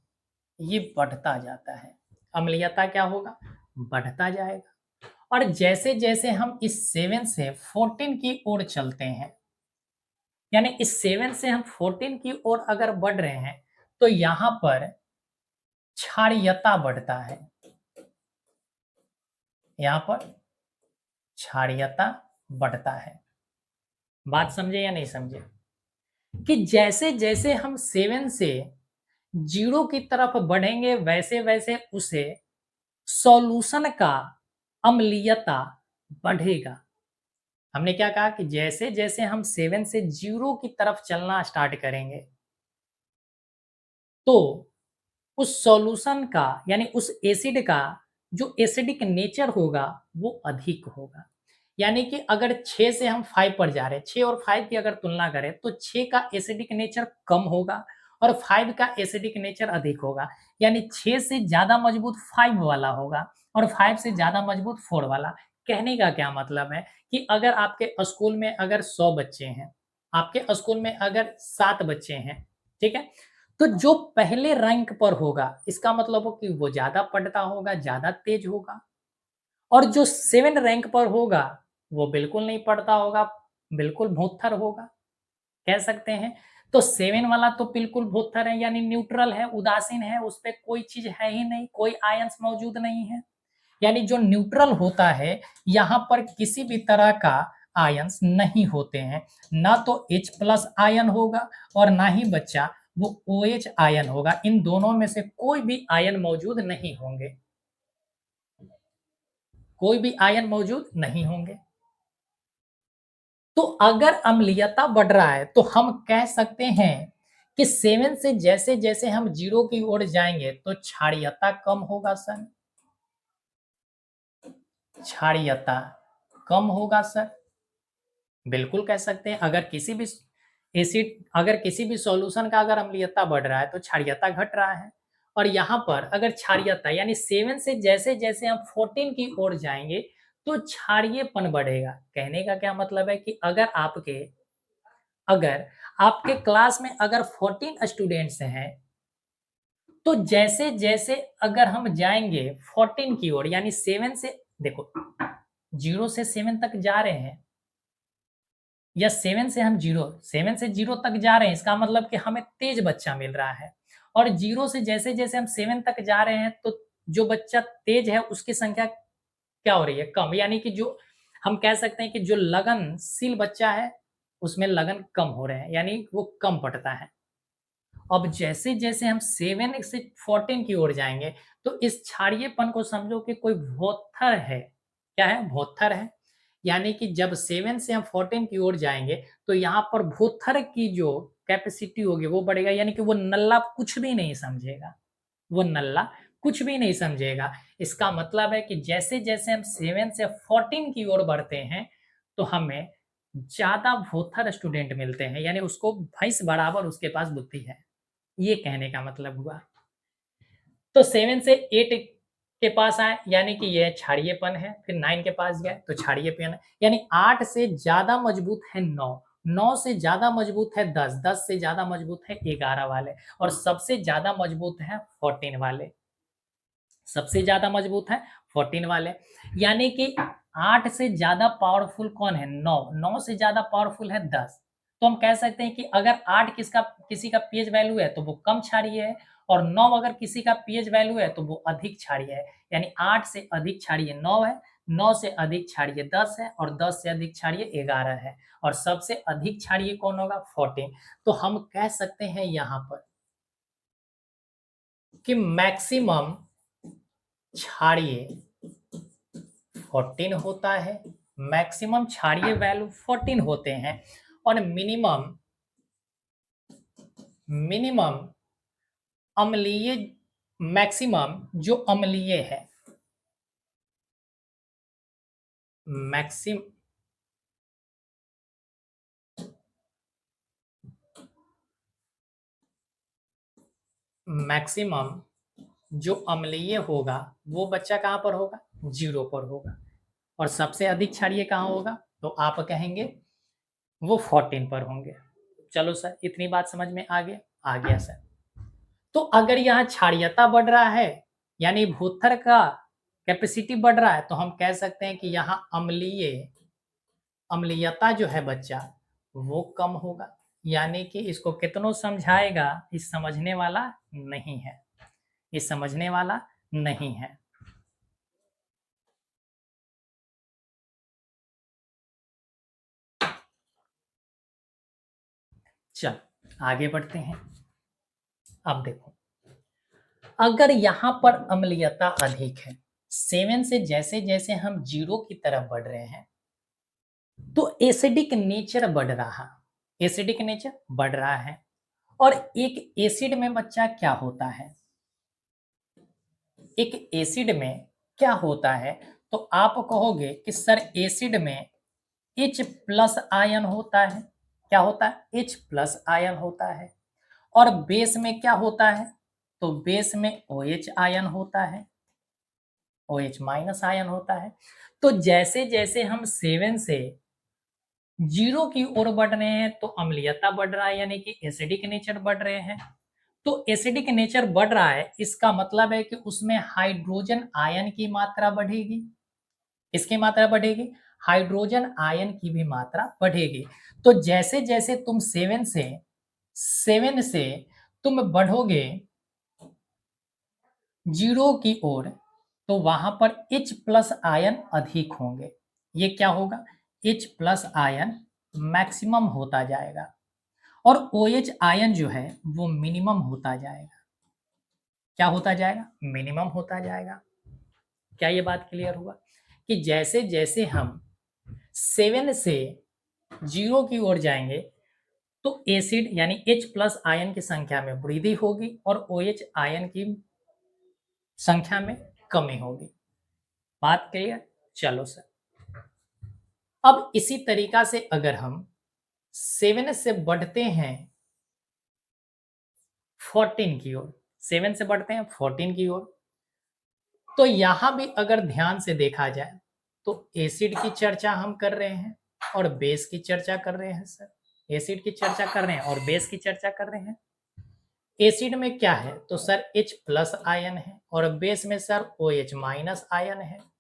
ये बढ़ता जाता है। अम्लीयता क्या होगा? बढ़ता जाएगा। और जैसे जैसे हम इस 7 से 14 की ओर चलते हैं, यानी इस 7 से हम 14 की ओर अगर बढ़ रहे हैं, तो यहां पर क्षारीयता बढ़ता है। यहां पर क्षारीयता बढ़ता है। बात समझे या नहीं समझे? कि जैसे जैसे हम 7 से 0 की तरफ बढ़ेंगे, वैसे वैसे उसे सॉल्यूशन का अम्लीयता बढ़ेगा। हमने क्या कहा कि जैसे जैसे हम 7 से 0 की तरफ चलना स्टार्ट करेंगे, तो उस सॉल्यूशन का, यानी उस एसिड का जो एसिडिक नेचर होगा वो अधिक होगा। यानी कि अगर 6 से हम 5 पर जा रहे हैं, 6 और 5 की अगर तुलना करें, तो 6 का एसिडिक नेचर कम होगा और 5 का एसिडिक नेचर अधिक होगा। यानी 6 से ज़्यादा मजबूत 5 वाला होगा और 5 से ज़्यादा मजबूत 4 वाला। कहने का क्या मतलब है कि अगर आपके स्कूल में अगर 100 बच्चे हैं, आपके स्कूल में अगर 7 बच्चे हैं, ठीक है? तो जो पहले रैंक पर होगा, इसका मतलब हो कि वो ज़्यादा पढ़ता होगा, ज़्यादा तेज होगा। और जो 7 रैंक पर होगा, वो बिल्कुल नहीं पढ़ता होगा, बिल्कुल भोंथर होगा, कह सकते हैं। तो 7 वाला तो बिल्कुल भोंथर है, यानी न्यूट्रल है, उदासीन है, उसपे कोई चीज़ है ही नहीं, कोई आयन्स मौजूद नहीं है। यानी जो न्यूट्रल होता है, यहाँ पर किसी भी तरह का आयन्स नहीं होते हैं। ना तो H+ आयन होगा और ना ही बच्चा वो OH आयन होगा। इन दोनों में से कोई भी आयन मौजूद नहीं होंगे। कोई भी आयन मौजूद नहीं होंगे। तो अगर अम्लीयता बढ़ रहा है, तो हम कह सकते हैं कि 7 से जैसे जैसे हम 0 की ओर जाएंगे, तो क्षारीयता कम होगा सर। क्षारीयता कम होगा सर, बिल्कुल कह सकते हैं। अगर किसी भी सॉल्यूशन का अगर अम्लीयता बढ़ रहा है तो क्षारीयता घट रहा है। और यहाँ पर अगर क्षारीयता यानी 7 से जैसे जैसे हम 14 की ओर जाएंगे तो क्षारीयपन बढ़ेगा। कहने का क्या मतलब है कि अगर आपके क्लास में अगर 14 स्टूडेंट्स हैं तो जैसे जैसे अगर हम जाएंगे 14 की ओर यानी 7 से, देखो 0 से 7 तक जा रहे हैं या 7 से 0 तक जा रहे हैं, इसका मतलब कि हमें तेज बच्चा मिल रहा है। और 0 से जैसे जैसे हम 7 तक जा रहे हैं तो जो बच्चा तेज है उसकी संख्या क्या हो रही है, कम। यानी कि जो हम कह सकते हैं कि जो लगनशील बच्चा है उसमें लगन कम हो रहे हैं, यानी वो कम पढ़ता है। अब जैसे जैसे हम 7 से 14 की ओर जाएंगे तो इस क्षारीयपन को समझो कि कोई भोथर है। क्या है, भोथर है। यानी कि जब 7 से हम 14 की ओर जाएंगे तो यहाँ पर भोथर की जो कैपेसिटी होगी वो बढ़ेगा, यानी कि वो नल्ला कुछ भी नहीं समझेगा, वो नल्ला कुछ भी नहीं समझेगा। इसका मतलब है कि जैसे जैसे हम 7 से 14 की ओर बढ़ते हैं तो हमें ज्यादा भोथर स्टूडेंट मिलते हैं, यानी उसको भैंस बराबर उसके पास बुद्धि है, ये कहने का मतलब हुआ। तो 7 से 8 के पास आए यानी कि ये क्षारीयपन है, फिर 9 के पास गए तो क्षारीयपन है, यानी 8 से ज्यादा मजबूत है 9, 9 से ज्यादा मजबूत है 10, 10 से ज्यादा मजबूत है 11 वाले, और सबसे ज्यादा मजबूत है 14 वाले, सबसे ज्यादा मजबूत है 14 वाले। यानी कि 8 से ज्यादा पावरफुल कौन है, 9, 9 से ज्यादा पावरफुल है 10। तो हम कह सकते हैं कि अगर 8 किसी का पीएच वैल्यू है तो वो कम क्षारीय है, और 9 अगर किसी का पीएच वैल्यू है तो वो अधिक क्षारीय है। यानी 8 से अधिक क्षारीय 9 है, 9 से अधिक क्षारीय 10 है, और 10 से अधिक क्षारीय 11 है, और सबसे अधिक क्षारीय कौन होगा, 14। तो हम कह सकते हैं यहाँ पर कि मैक्सिमम क्षारीय 14 होता है, मैक्सिमम क्षारीय वैल्यू 14 होते हैं, और मिनिमम मिनिमम अम्लीय, मैक्सिमम जो अम्लीय है, मैक्सिम मैक्सिमम जो अम्लीय होगा वो बच्चा कहां पर होगा, 0 पर होगा। और सबसे अधिक क्षारीय कहां होगा, तो आप कहेंगे वो 14 पर होंगे। चलो सर, इतनी बात समझ में आ गया सर। तो अगर यहाँ क्षारीयता बढ़ रहा है यानी भूथर का कैपेसिटी बढ़ रहा है तो हम कह सकते हैं कि यहाँ अम्लीयता जो है बच्चा वो कम होगा। यानी कि इसको कितनों समझाएगा, इस समझने वाला नहीं है, इस समझने वाला नहीं है। चल आगे बढ़ते हैं। अब देखो, अगर यहाँ पर अम्लीयता अधिक है, 7 से जैसे जैसे हम 0 की तरफ बढ़ रहे हैं तो एसिडिक नेचर बढ़ रहा, एसिडिक नेचर बढ़ रहा है। और एक एसिड में बच्चा क्या होता है, एक एसिड में क्या होता है, तो आप कहोगे कि सर एसिड में H प्लस आयन होता है। क्या होता है, H प्लस आयन होता है। और बेस में क्या होता है, तो बेस में OH आयन होता है, OH माइनस आयन होता है। तो जैसे जैसे हम 7 से 0 की ओर बढ़ रहे हैं तो अम्लीयता बढ़ रहा है, यानी कि एसिडिक नेचर बढ़ रहे हैं। तो एसिडिक नेचर बढ़ रहा है, इसका मतलब है कि उसमें हाइड्रोजन आयन की मात्रा बढ़ेगी, इसकी मात्रा बढ़ेगी, हाइड्रोजन आयन की भी मात्रा बढ़ेगी। तो जैसे जैसे तुम 7 से तुम बढ़ोगे 0 की ओर तो वहां पर H प्लस आयन अधिक होंगे। ये क्या होगा, H प्लस आयन मैक्सिमम होता जाएगा, और OH आयन जो है वो मिनिमम होता जाएगा। क्या होता जाएगा, मिनिमम होता जाएगा। क्या ये बात क्लियर हुआ कि जैसे जैसे हम 7 से 0 की ओर जाएंगे तो एसिड यानी H प्लस आयन की संख्या में वृद्धि होगी और OH आयन की संख्या में कमी होगी। बात क्लियर। चलो सर, अब इसी तरीका से अगर हम 7 से बढ़ते हैं 14 की ओर, 7 से बढ़ते हैं 14 की ओर, तो यहां भी अगर ध्यान से देखा जाए तो एसिड की चर्चा हम कर रहे हैं और बेस की चर्चा कर रहे हैं सर। एसिड की चर्चा कर रहे हैं और बेस की चर्चा कर रहे हैं। एसिड में क्या है तो सर H प्लस आयन है और बेस में सर OH माइनस आयन है।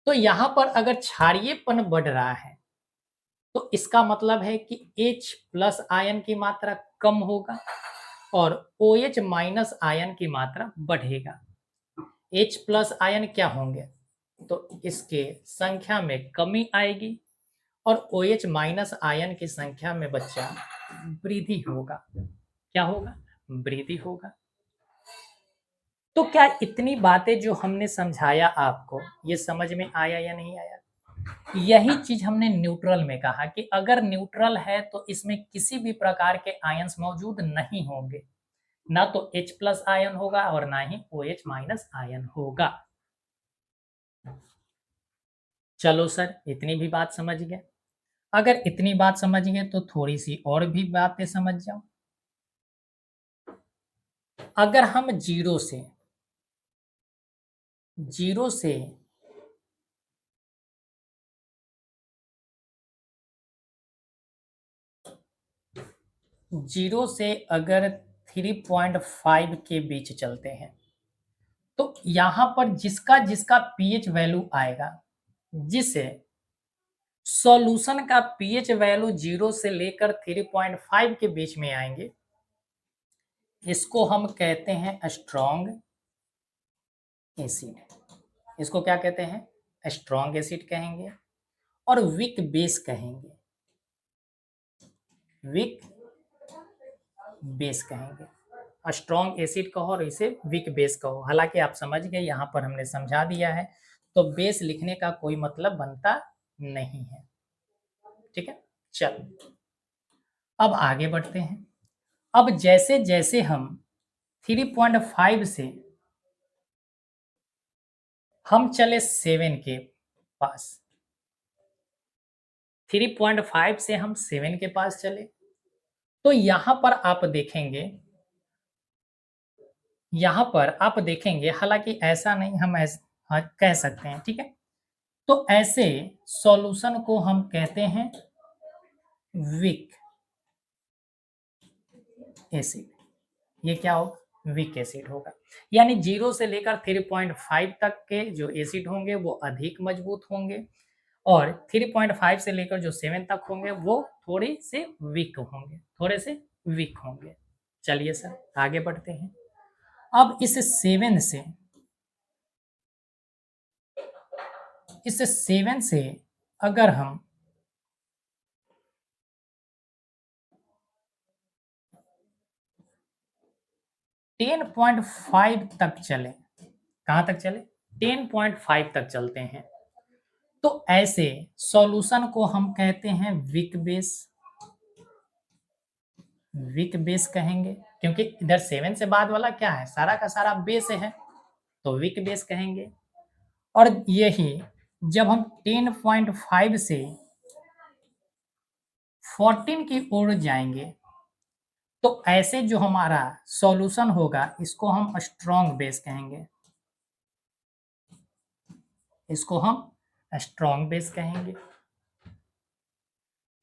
तो यहां पर अगर क्षारीयपन बढ़ रहा है तो इसका मतलब है कि H प्लस आयन की मात्रा कम होगा और OH माइनस आयन की मात्रा बढ़ेगा। H प्लस आयन क्या होंगे तो इसके संख्या में कमी आएगी और OH माइनस आयन की संख्या में बच्चा वृद्धि होगा। क्या होगा? वृद्धि होगा। तो क्या इतनी बातें जो हमने समझाया आपको, ये समझ में आया या नहीं आया? यही चीज हमने न्यूट्रल में कहा कि अगर न्यूट्रल है तो इसमें किसी भी प्रकार के आयंस मौजूद नहीं होंगे, ना तो H प्लस आयन होगा और ना ही OH माइनस आयन होगा। चलो सर, इतनी भी बात समझ गए। अगर इतनी बात समझ गए तो थोड़ी सी और भी बातें समझ जाओ। अगर हम जीरो से अगर 3.5 के बीच चलते हैं तो यहां पर जिसका जिसका पीएच वैल्यू आएगा, जिसे सॉल्यूशन का पीएच वैल्यू 0 से लेकर 3.5 के बीच में आएंगे, इसको हम कहते हैं स्ट्रॉन्ग एसिड। इसको क्या कहते हैं? स्ट्रॉन्ग एसिड कहेंगे और वीक बेस कहेंगे। वीक बेस कहेंगे। स्ट्रॉन्ग एसिड कहो और इसे वीक बेस कहो। हालांकि आप समझ गए, यहां पर हमने समझा दिया है, तो बेस लिखने का कोई मतलब बनता नहीं है। ठीक है, चलो अब आगे बढ़ते हैं। अब जैसे जैसे हम 3.5 से हम चले 7 के पास, 3.5 से हम 7 के पास चले, तो यहां पर आप देखेंगे, हालांकि ऐसा नहीं, हम ऐसा कह सकते हैं। ठीक है, तो ऐसे सॉल्यूशन को हम कहते हैं वीक एसिड। ये क्या होगा? वीक एसिड होगा। यानी 0 से लेकर 3.5 तक के जो एसिड होंगे वो अधिक मजबूत होंगे और 3.5 से लेकर जो 7 तक होंगे वो थोड़े से वीक होंगे। चलिए सर, आगे बढ़ते हैं। अब इस 7 से अगर हम 10.5 तक चले, कहां तक चले? 10.5 तक चलते हैं, तो ऐसे सॉल्यूशन को हम कहते हैं वीक बेस कहेंगे, क्योंकि इधर 7 से बाद वाला क्या है? सारा का सारा बेस है, तो वीक बेस कहेंगे। और यही जब हम 10.5 से 14 की ओर जाएंगे, तो ऐसे जो हमारा सॉल्यूशन होगा इसको हम स्ट्रॉन्ग बेस कहेंगे।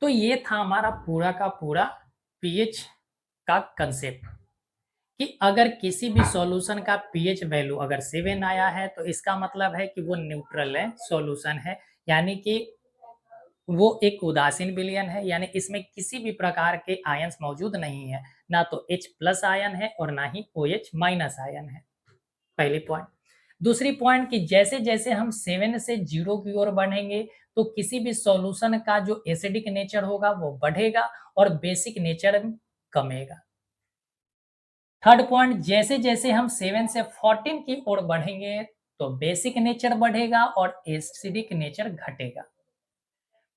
तो ये था हमारा पूरा का पूरा पीएच का कंसेप्ट, कि अगर किसी भी सॉल्यूशन का पीएच वैल्यू अगर 7 आया है तो इसका मतलब है कि वो न्यूट्रल है, सॉल्यूशन है, यानी कि वो एक उदासीन विलयन है, यानी इसमें किसी भी प्रकार के आयंस मौजूद नहीं है, ना तो H प्लस आयन है और ना ही OH माइनस आयन है। पहली पॉइंट। दूसरी पॉइंट कि जैसे जैसे हम 7 से 0 की ओर बढ़ेंगे तो किसी भी सॉल्यूशन का जो एसिडिक नेचर होगा वो बढ़ेगा और बेसिक नेचर कमेगा। थर्ड पॉइंट, जैसे जैसे हम 7 से 14 की ओर बढ़ेंगे तो बेसिक नेचर बढ़ेगा और एसिडिक नेचर घटेगा।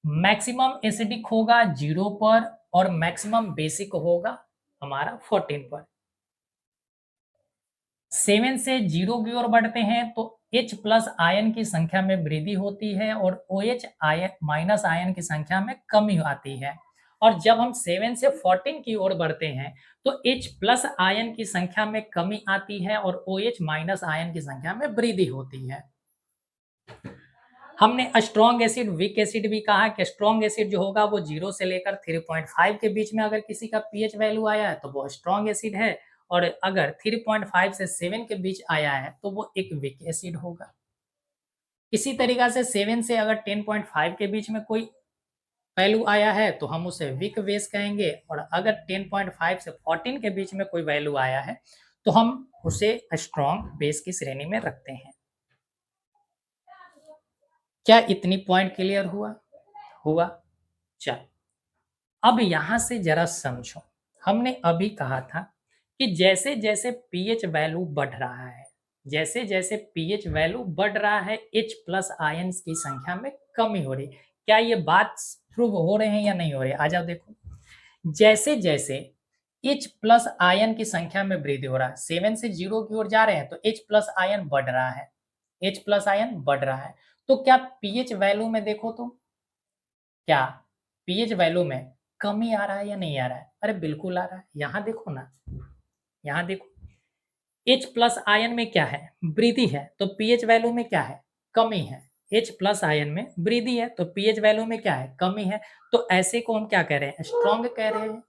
मैक्सिमम एसिडिक होगा 0 पर और मैक्सिमम बेसिक होगा हमारा 14 पर। 7 से 0 की ओर बढ़ते हैं तो H प्लस आयन की संख्या में वृद्धि होती है और OH आयन माइनस आयन की संख्या में कमी आती है। और जब हम 7 से 14 की ओर बढ़ते हैं तो H प्लस आयन की संख्या में कमी आती है और OH माइनस आयन की संख्या में वृद्धि होती है। हमने स्ट्रॉन्ग एसिड वीक एसिड भी कहा कि स्ट्रॉन्ग एसिड जो होगा वो 0 से लेकर 3.5 के बीच में अगर किसी का पीएच वैल्यू आया है तो वो स्ट्रॉन्ग एसिड है, और अगर 3.5 से 7 के बीच आया है तो वो एक वीक एसिड होगा। इसी तरीका से 7 से अगर 10.5 के बीच में कोई वैल्यू आया है तो हम उसे वीक बेस कहेंगे, और अगर 10.5 से 14 के बीच में कोई वैल्यू आया है तो हम उसे स्ट्रॉन्ग बेस की श्रेणी में रखते हैं। क्या इतनी पॉइंट क्लियर हुआ? चल, अब यहां से जरा समझो, हमने अभी कहा था कि जैसे जैसे पीएच वैल्यू बढ़ रहा है, जैसे जैसे पीएच वैल्यू बढ़ रहा है, H प्लस आयंस की संख्या में कमी हो रही। क्या ये बात प्रूव हो रहे हैं या नहीं हो रहे? आ जाओ देखो, जैसे जैसे H प्लस आयन की संख्या में वृद्धि हो रहा है, 7 से 0 की ओर जा रहे हैं तो H प्लस आयन बढ़ रहा है, H प्लस आयन बढ़ रहा है। तो क्या पीएच वैल्यू में देखो तो क्या पीएच वैल्यू में कमी आ रहा है या नहीं आ रहा है? अरे बिल्कुल आ रहा है। यहां देखो ना, यहां देखो, H प्लस आयन में क्या है? वृद्धि है, तो पीएच वैल्यू में क्या है? कमी है। H प्लस आयन में वृद्धि है तो पीएच वैल्यू में क्या है? कमी है। तो ऐसे को हम क्या कह रहे हैं? स्ट्रॉन्ग कह रहे हैं।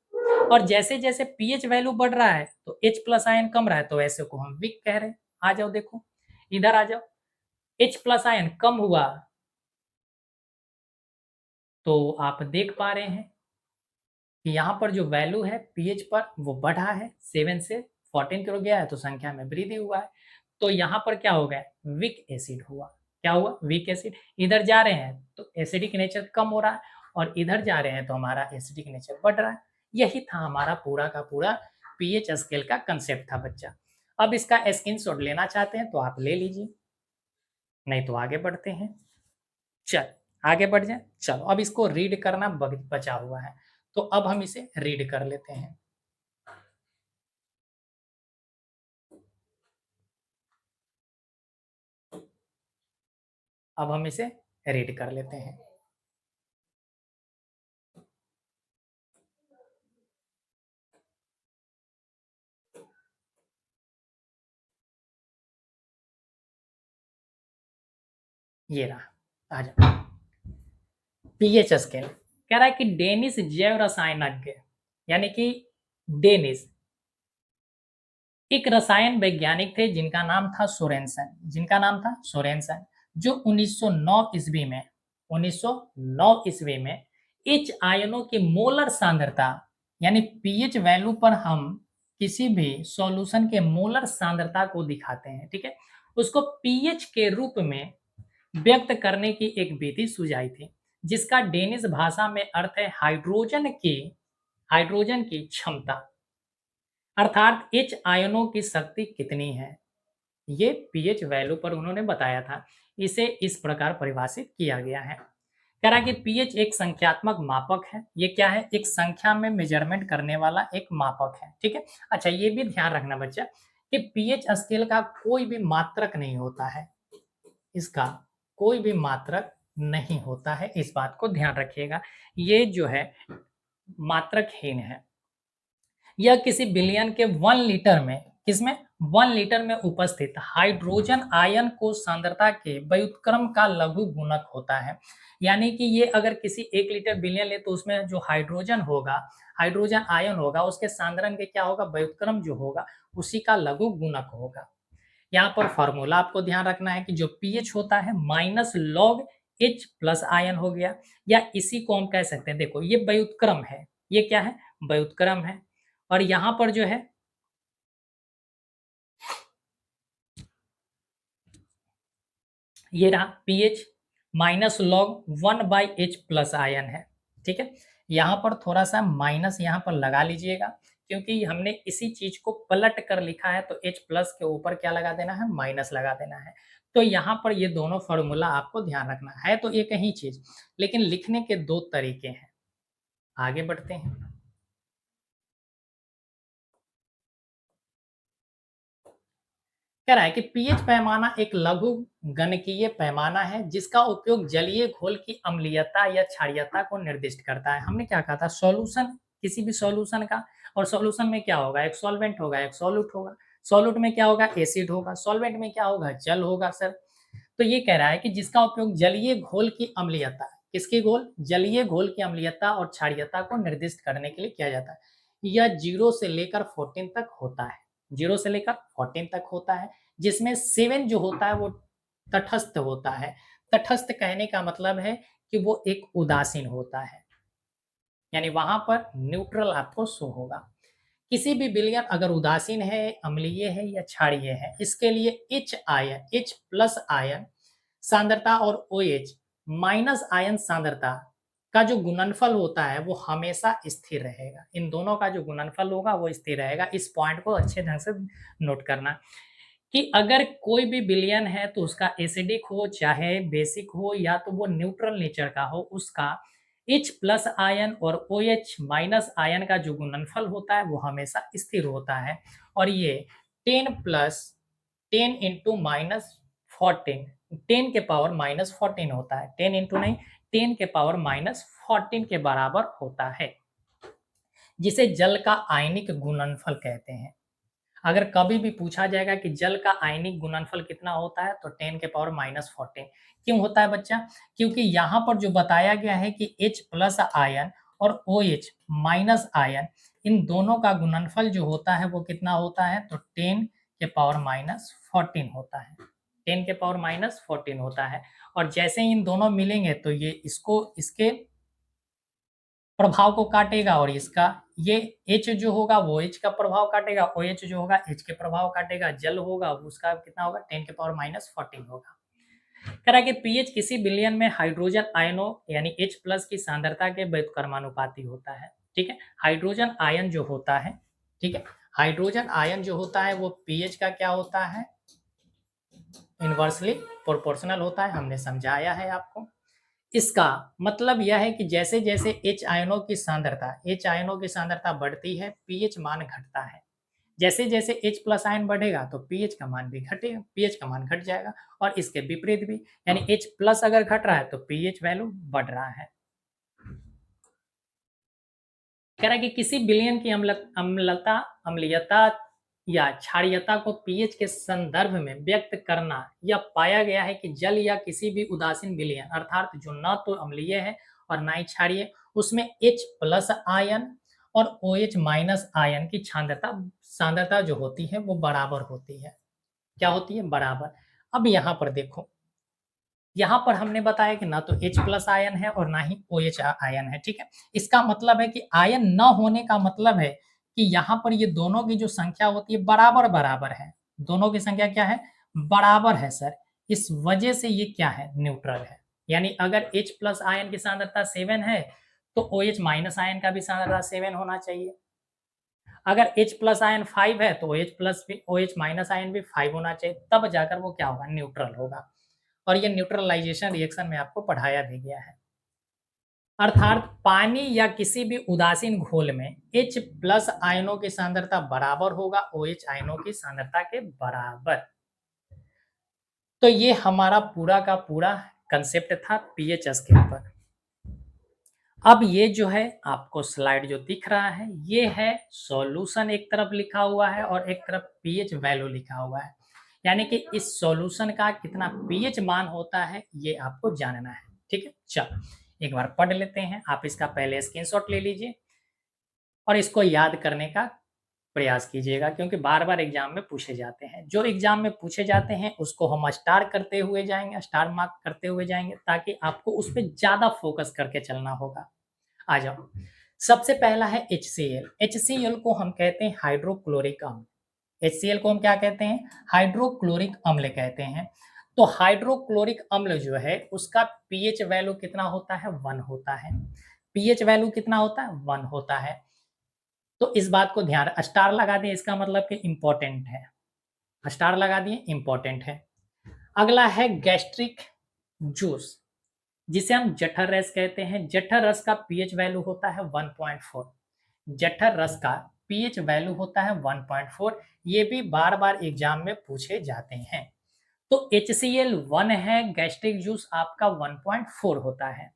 और जैसे जैसे पीएच वैल्यू बढ़ रहा है तो H प्लस आयन कम रहा है तो ऐसे को हम वीक कह रहे हैं। आ जाओ देखो, इधर आ जाओ, H प्लस आयन कम हुआ तो आप देख पा रहे हैं कि यहाँ पर जो वैल्यू है पीएच पर वो बढ़ा है, 7 से 14 की ओर गया है तो संख्या में वृद्धि हुआ है। तो यहाँ पर क्या हो गया? वीक एसिड हुआ। क्या हुआ? Weak acid. इधर जा रहे हैं तो एसिडिक नेचर कम हो रहा है, और इधर जा रहे हैं तो हमारा एसिडिक नेचर बढ़ रहा है। यही था हमारा पूरा का पूरा पीएच स्केल का कंसेप्ट था बच्चा। अब इसका स्क्रीनशॉट लेना चाहते हैं तो आप ले लीजिए, नहीं तो आगे बढ़ते हैं। चल, आगे बढ़ जाए। चलो, अब इसको रीड करना बचा हुआ है, तो अब हम इसे रीड कर लेते हैं। अब हम इसे रीड कर लेते हैं। ये रहा, आ जाओ। पीएच स्केल कह रहा है कि डेनिस जैव रसायनज्ञ, यानी कि डेनिस एक रसायन वैज्ञानिक थे जिनका नाम था सोरेनसन, जो 1909 ईस्वी में 1909 ईस्वी में H आयनों की मोलर सांद्रता, यानी पीएच वैल्यू पर हम किसी भी सॉल्यूशन के मोलर सांद्रता को दिखाते हैं, ठीक है, उसको पीएच के रूप में व्यक्त करने की एक विधि सुझाई थी, जिसका डेनिश भाषा में अर्थ है हाइड्रोजन की क्षमता, अर्थात H आयनों की शक्ति कितनी है, ये पीएच वैल्यू पर उन्होंने बताया था। इसे इस प्रकार परिभाषित किया गया है। कह रहा है कि पीएच एक संख्यात्मक मापक है। ये क्या है? एक संख्या में मेजरमेंट करने वाला एक मापक है, ठीक है। अच्छा, ये भी ध्यान रखना बच्चा कि पीएच स्केल का कोई भी मात्रक नहीं होता है, इसका कोई भी मात्रक नहीं होता है, इस बात को ध्यान रखिएगा। ये जो है मात्रकहीन है। यह किसी बिलियन के 1 लीटर में, किसमें? 1 लीटर में उपस्थित हाइड्रोजन आयन को सांद्रता के व्युत्क्रम का लघु गुणक होता है। यानी कि ये अगर किसी 1 लीटर बिलियन ले तो उसमें जो हाइड्रोजन होगा, हाइड्रोजन आयन होगा, उसके सांद्रण के क्या होगा? व्युत्क्रम जो होगा उसी का लघु गुणक होगा। यहाँ पर फॉर्मूला आपको ध्यान रखना है कि जो पीएच होता है minus log H plus ion हो गया, या इसी को हम कह सकते हैं, देखो ये व्युत्क्रम है, ये क्या है? व्युत्क्रम है। और यहां पर जो है ये रहा pH minus log 1/H plus ion है, ठीक है। यहां पर थोड़ा सा माइनस यहां पर लगा लीजिएगा, क्योंकि हमने इसी चीज को पलट कर लिखा है तो H प्लस के ऊपर क्या लगा देना है? माइनस लगा देना है। तो यहाँ पर ये दोनों फॉर्मूला आपको ध्यान रखना है, तो एक ही चीज, लेकिन लिखने के दो तरीके हैं। आगे बढ़ते हैं। कह रहा है कि पीएच पैमाना एक लघु गणकीय पैमाना है जिसका उपयोग जलीय घोल की अम्लीयता या क्षारीयता को निर्दिष्ट करता है। हमने क्या कहा था, सॉल्यूशन, किसी भी सॉल्यूशन का, और सॉल्यूशन में क्या होगा, एक सॉल्वेंट होगा, एक सॉल्यूट होगा। सॉल्यूट में क्या होगा, एसिड होगा। सॉल्वेंट में क्या होगा, जल होगा सर। तो ये कह रहा है कि जिसका उपयोग जलीय घोल की अम्लीयता, किसकी घोल, जलीय घोल की अम्लीयता और क्षारीयता को निर्दिष्ट करने के लिए किया जाता है। यह 0 से लेकर 14 तक होता है, 0 से लेकर 14 तक होता है, जिसमें 7 जो होता है वो तटस्थ होता है। तटस्थ कहने का मतलब है कि वो एक उदासीन होता है, यानी वहां पर न्यूट्रल आपको शो होगा। किसी भी विलयन अगर उदासीन है, अम्लीय है या क्षारीय है, इसके लिए H ion, H plus ion सांद्रता और OH माइनस आयन सांद्रता का जो गुणनफल होता है वो हमेशा स्थिर रहेगा। इन दोनों का जो गुणनफल होगा वो स्थिर रहेगा। इस पॉइंट को अच्छे ढंग से नोट करना कि अगर कोई भी विलयन है तो उसका एसिडिक हो चाहे बेसिक हो या तो वो न्यूट्रल नेचर का हो, उसका H प्लस आयन और OH माइनस आयन का जो गुणनफल होता है वो हमेशा स्थिर होता है। और ये 10 प्लस 10 इंटू माइनस 14, 10 के पावर माइनस 14 होता है। 10 इंटू नहीं, 10 के पावर माइनस 14 के बराबर होता है, जिसे जल का आयनिक गुणनफल कहते हैं। अगर कभी भी पूछा जाएगा कि जल का आयनिक गुणनफल कितना होता है तो 10 के पावर माइनस 14। क्यों होता है बच्चा, क्योंकि यहाँ पर जो बताया गया है कि H प्लस आयन और OH माइनस आयन, इन दोनों का गुणनफल जो होता है वो कितना होता है, तो 10 के पावर माइनस 14 होता है। 10 के पावर माइनस 14 होता है। और जैसे ही इन दोनों मिलेंगे तो ये इसको, इसके प्रभाव को काटेगा, और इसका ये H जो होगा वो H का प्रभाव काटेगा, OH जो होगा H के प्रभाव काटेगा, जल होगा उसका कितना होगा, 10 के पावर माइनस 14 होगा। कह रहा है कि पीएच किसी विलयन में हाइड्रोजन आयनों यानी H प्लस की सांद्रता के व्युत्क्रमानुपाती होता है। ठीक है, हाइड्रोजन आयन जो होता है, ठीक है, हाइड्रोजन आयन जो होता है वो पीएच का क्या होता है, इनवर्सली प्रोपोर्शनल होता है। हमने समझाया है आपको। इसका मतलब यह है कि जैसे जैसे H आयनों की सांद्रता, H आयनों की सांद्रता बढ़ती है, पीएच मान घटता है। जैसे जैसे H प्लस आयन बढ़ेगा तो पीएच का मान भी घटेगा, पीएच का मान घट जाएगा। और इसके विपरीत भी, यानी H प्लस अगर घट रहा है तो पीएच वैल्यू बढ़ रहा है। कह रहा है कि किसी विलयन की अम्लता, अम्लीयता या क्षारीयता को पीएच के संदर्भ में व्यक्त करना, यह पाया गया है कि जल या किसी भी उदासीन विलयन अर्थात जो न तो अम्लीय है और ना ही क्षारीय, उसमें H प्लस आयन और OH माइनस आयन की सांद्रता सांद्रता जो होती है वो बराबर होती है। क्या होती है, बराबर। अब यहाँ पर देखो, यहाँ पर हमने बताया कि ना तो H प्लस आयन है और ना ही OH आयन है। ठीक है, इसका मतलब है कि आयन न होने का मतलब है कि यहाँ पर ये दोनों की जो संख्या होती है बराबर बराबर है। दोनों की संख्या क्या है, बराबर है सर। इस वजह से ये क्या है, न्यूट्रल है। यानी अगर H प्लस आयन की सांद्रता 7 है तो OH माइनस आयन का भी सांद्रता 7 होना चाहिए। अगर H प्लस आयन 5 है तो OH प्लस भी, OH माइनस आयन भी 5 होना चाहिए, तब जाकर वो क्या होगा, न्यूट्रल होगा। और ये न्यूट्रलाइजेशन रिएक्शन में आपको पढ़ाया भी गया है। अर्थात पानी या किसी भी उदासीन घोल में H प्लस आयनों की सांद्रता बराबर होगा OH आयनों की सांद्रता के बराबर। तो ये हमारा पूरा का पूरा कंसेप्ट था पीएच स्केल पर। अब ये जो है आपको स्लाइड जो दिख रहा है ये है सॉल्यूशन, एक तरफ लिखा हुआ है और एक तरफ पीएच वैल्यू लिखा हुआ है। यानी कि इस सॉल्यूशन का कितना पीएच मान होता है ये आपको जानना है। ठीक है, चलो एक बार पढ़ लेते हैं। आप इसका पहले स्क्रीनशॉट ले लीजिए और इसको याद करने का प्रयास कीजिएगा, क्योंकि बार बार एग्जाम में पूछे जाते हैं। जो एग्जाम में पूछे जाते हैं उसको हम स्टार करते हुए जाएंगे, स्टार मार्क करते हुए जाएंगे, ताकि आपको उस पर ज्यादा फोकस करके चलना होगा। आ जाओ। सबसे पहला है HCl। HCl को हम कहते हैं हाइड्रोक्लोरिक अम्ल। HCl को हम क्या कहते हैं, हाइड्रोक्लोरिक अम्ल कहते हैं। तो हाइड्रोक्लोरिक अम्ल जो है उसका पीएच वैल्यू कितना होता है, 1 होता है। पीएच वैल्यू कितना होता है, 1 होता है। तो इस बात को ध्यान, स्टार लगा दिए, इसका मतलब कि इंपॉर्टेंट है। स्टार लगा दिए, इंपॉर्टेंट है। अगला है गैस्ट्रिक जूस, जिसे हम जठर रस कहते हैं। जठर रस का पीएच वैल्यू होता है 1.4। जठर रस का पीएच वैल्यू होता है 1.4। ये भी बार बार एग्जाम में पूछे जाते हैं। तो HCl 1 है, गैस्ट्रिक जूस आपका 1.4 होता है।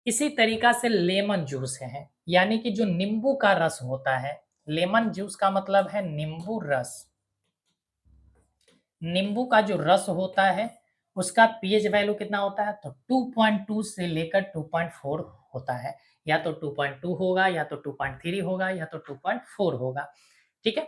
इसी तरीका से लेमन जूस है, यानी कि जो नींबू का रस होता है, लेमन जूस का मतलब है नींबू रस। नींबू का जो रस होता है उसका पीएच वैल्यू कितना होता है, तो 2.2 से लेकर 2.4 होता है। या तो 2.2 होगा, या तो 2.3 होगा, या तो 2.4 होगा। ठीक है,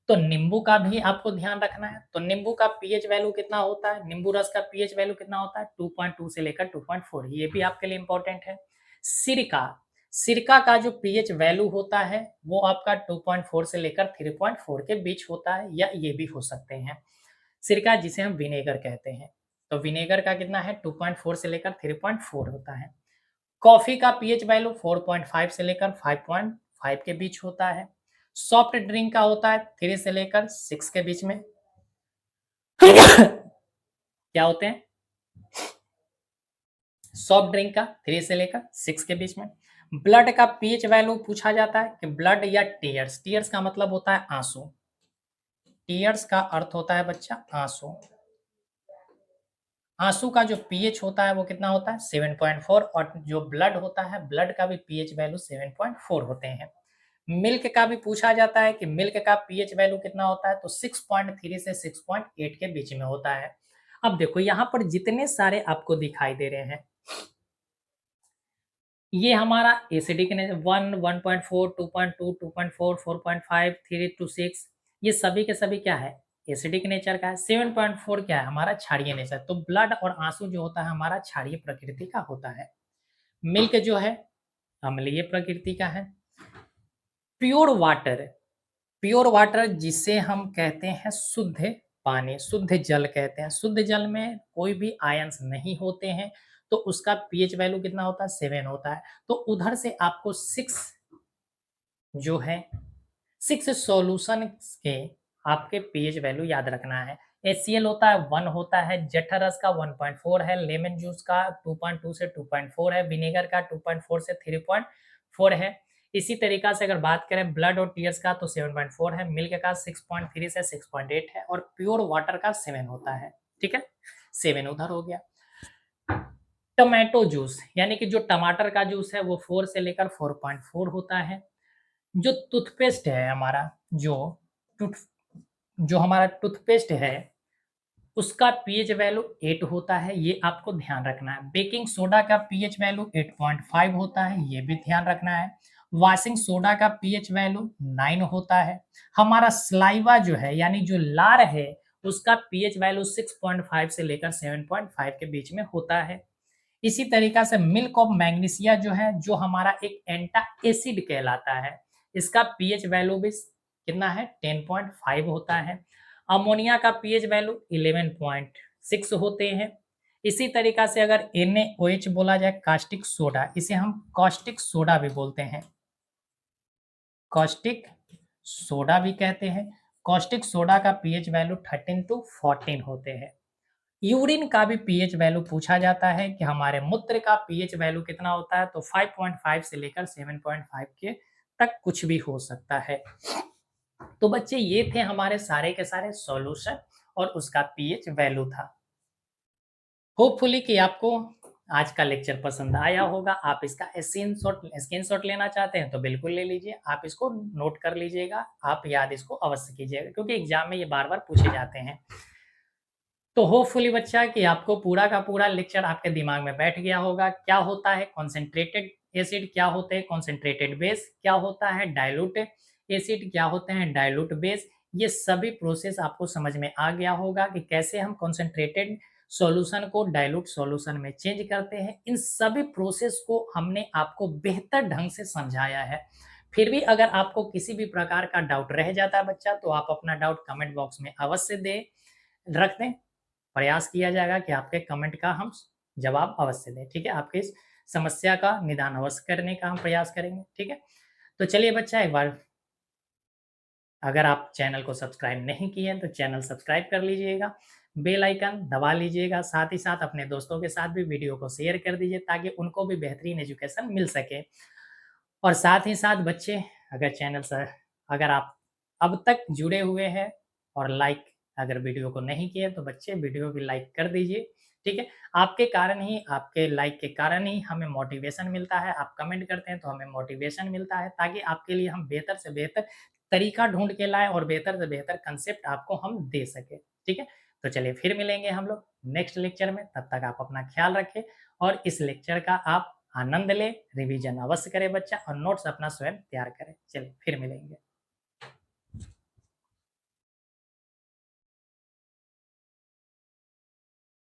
तो नींबू का भी आपको ध्यान रखना है। तो नींबू का पीएच वैल्यू कितना होता है, नींबू रस का पीएच वैल्यू कितना होता है, 2.2 से लेकर 2.4। ये भी आपके लिए इंपॉर्टेंट है। सिरका, सिरका का जो पीएच वैल्यू होता है वो आपका 2.4 से लेकर 3.4 के बीच होता है, या ये भी हो सकते हैं। सिरका जिसे हम विनेगर कहते हैं, तो विनेगर का कितना है, 2.4 से लेकर 3.4 होता है। कॉफी का पीएच वैल्यू 4.5 से लेकर 5.5 के बीच होता है। सॉफ्ट ड्रिंक का होता है 3 से लेकर 6 के बीच में। क्या होते हैं, सॉफ्ट ड्रिंक का 3 से लेकर 6 के बीच में। ब्लड का पीएच वैल्यू पूछा जाता है कि ब्लड या टीयर्स, टीयर्स का मतलब होता है आंसू, टीयर्स का अर्थ होता है बच्चा आंसू। आंसू का जो पीएच होता है वो कितना होता है, 7.4। और जो ब्लड होता है, ब्लड का भी पीएच वैल्यू 7.4 होते हैं। मिल्क का भी पूछा जाता है कि मिल्क का पीएच वैल्यू कितना होता है, तो 6.3 से 6.8 के बीच में होता है। अब देखो यहाँ पर जितने सारे आपको दिखाई दे रहे हैं, ये हमारा एसिडिक ने 1, 1.4, 2.2, 2.4, 4.5, 3 to 6, ये सभी के सभी क्या है, एसिडिक नेचर का है। 7.4 क्या है, हमारा क्षारीय नेचर। तो ब्लड और आंसू जो होता है हमारा क्षारीय प्रकृति का होता है। मिल्क जो है अम्लीय प्रकृति का है। प्योर वाटर, प्योर वाटर जिसे हम कहते हैं शुद्ध पानी, शुद्ध जल कहते हैं। शुद्ध जल में कोई भी आयंस नहीं होते हैं, तो उसका पीएच वैल्यू कितना होता है, 7 होता है। तो उधर से आपको 6 जो है, 6 सॉल्यूशन के आपके पीएच वैल्यू याद रखना है। HCl होता है 1 होता है, जठर रस का 1.4 है, लेमन जूस का 2.2 से 2.4 है, विनेगर का 2.4 से 3.4 है। इसी तरीका से अगर बात करें ब्लड और टीयर्स का तो 7.4 है, मिल्क का 6.3 से 6.8 है, और प्योर वाटर का 7 होता है। ठीक है, 7 उधर हो गया। टमाटो जूस यानी कि जो टमाटर का जूस है वो 4 से लेकर 4.4 होता है। जो टूथपेस्ट है हमारा, टूथ जो हमारा टूथपेस्ट है उसका पीएच वैल्यू 8 होता है, ये आपको ध्यान रखना है। बेकिंग सोडा का पीएच वैल्यू 8.5 होता है, ये भी ध्यान रखना है। वॉशिंग सोडा का पीएच वैल्यू 9 होता है। हमारा स्लाइवा जो है यानी जो लार है उसका पीएच वैल्यू 6.5 से लेकर 7.5 के बीच में होता है। इसी तरीका से मिल्क ऑफ मैग्नीशिया जो है, जो हमारा एक एंटा एसिड कहलाता है, इसका पीएच वैल्यू भी कितना है, 10.5 होता है। अमोनिया का पीएच वैल्यू 11.6 होते हैं। इसी तरीका से अगर NaOH बोला जाए, कास्टिक सोडा, इसे हम कॉस्टिक सोडा भी बोलते हैं, कॉस्टिक सोडा भी कहते हैं। कॉस्टिक सोडा का पीएच वैल्यू 13 to 14 होते हैं। यूरिन का भी पीएच वैल्यू पूछा जाता है कि हमारे मूत्र का पीएच वैल्यू कितना होता है, तो 5.5 से लेकर 7.5 के तक कुछ भी हो सकता है। तो बच्चे ये थे हमारे सारे के सारे सॉल्यूशन और उसका पीएच वैल्यू था। होपफुली कि आपको आज का लेक्चर पसंद आया होगा। आप इसका स्क्रीनशॉट लेना चाहते हैं तो बिल्कुल ले लीजिए, आप इसको नोट कर लीजिएगा, आप याद इसको अवश्य कीजिएगा, क्योंकि एग्जाम में ये बार बार पूछे जाते हैं। तो होपफुली बच्चा कि आपको पूरा का पूरा लेक्चर आपके दिमाग में बैठ गया होगा। क्या होता है कॉन्सेंट्रेटेड एसिड, क्या होते हैं कॉन्सेंट्रेटेड बेस, क्या होता है डाइल्यूट एसिड, क्या होते हैं डाइल्यूट बेस, ये सभी प्रोसेस आपको समझ में आ गया होगा कि कैसे हम कॉन्सेंट्रेटेड सॉल्यूशन को डाइल्यूट सॉल्यूशन में चेंज करते हैं। इन सभी प्रोसेस को हमने आपको बेहतर ढंग से समझाया है। फिर भी अगर आपको किसी भी प्रकार का डाउट रह जाता है बच्चा, तो आप अपना डाउट कमेंट बॉक्स में अवश्य दे रख दें। प्रयास किया जाएगा कि आपके कमेंट का हम जवाब अवश्य दें। ठीक है, आपकी इस समस्या का निदान अवश्य करने का हम प्रयास करेंगे। ठीक है, तो चलिए बच्चा, एक बार अगर आप चैनल को सब्सक्राइब नहीं किए हैं तो चैनल सब्सक्राइब कर लीजिएगा, बेल आइकन दबा लीजिएगा, साथ ही साथ अपने दोस्तों के साथ भी वीडियो को शेयर कर दीजिए ताकि उनको भी बेहतरीन एजुकेशन मिल सके। और साथ ही साथ बच्चे अगर अगर आप अब तक जुड़े हुए हैं और लाइक अगर वीडियो को नहीं किए तो बच्चे वीडियो भी लाइक कर दीजिए, ठीक है? आपके लाइक के कारण ही हमें मोटिवेशन मिलता है, आप कमेंट करते हैं तो हमें मोटिवेशन मिलता है ताकि आपके लिए हम बेहतर से बेहतर तरीका ढूँढ के लाएँ और बेहतर से बेहतर कांसेप्ट आपको हम दे सकें, ठीक है? तो चलिए फिर मिलेंगे हम लोग नेक्स्ट लेक्चर में, तब तक आप अपना ख्याल रखें और इस लेक्चर का आप आनंद लें, रिवीजन अवश्य करें बच्चा और नोट्स अपना स्वयं तैयार करें। चलिए फिर मिलेंगे।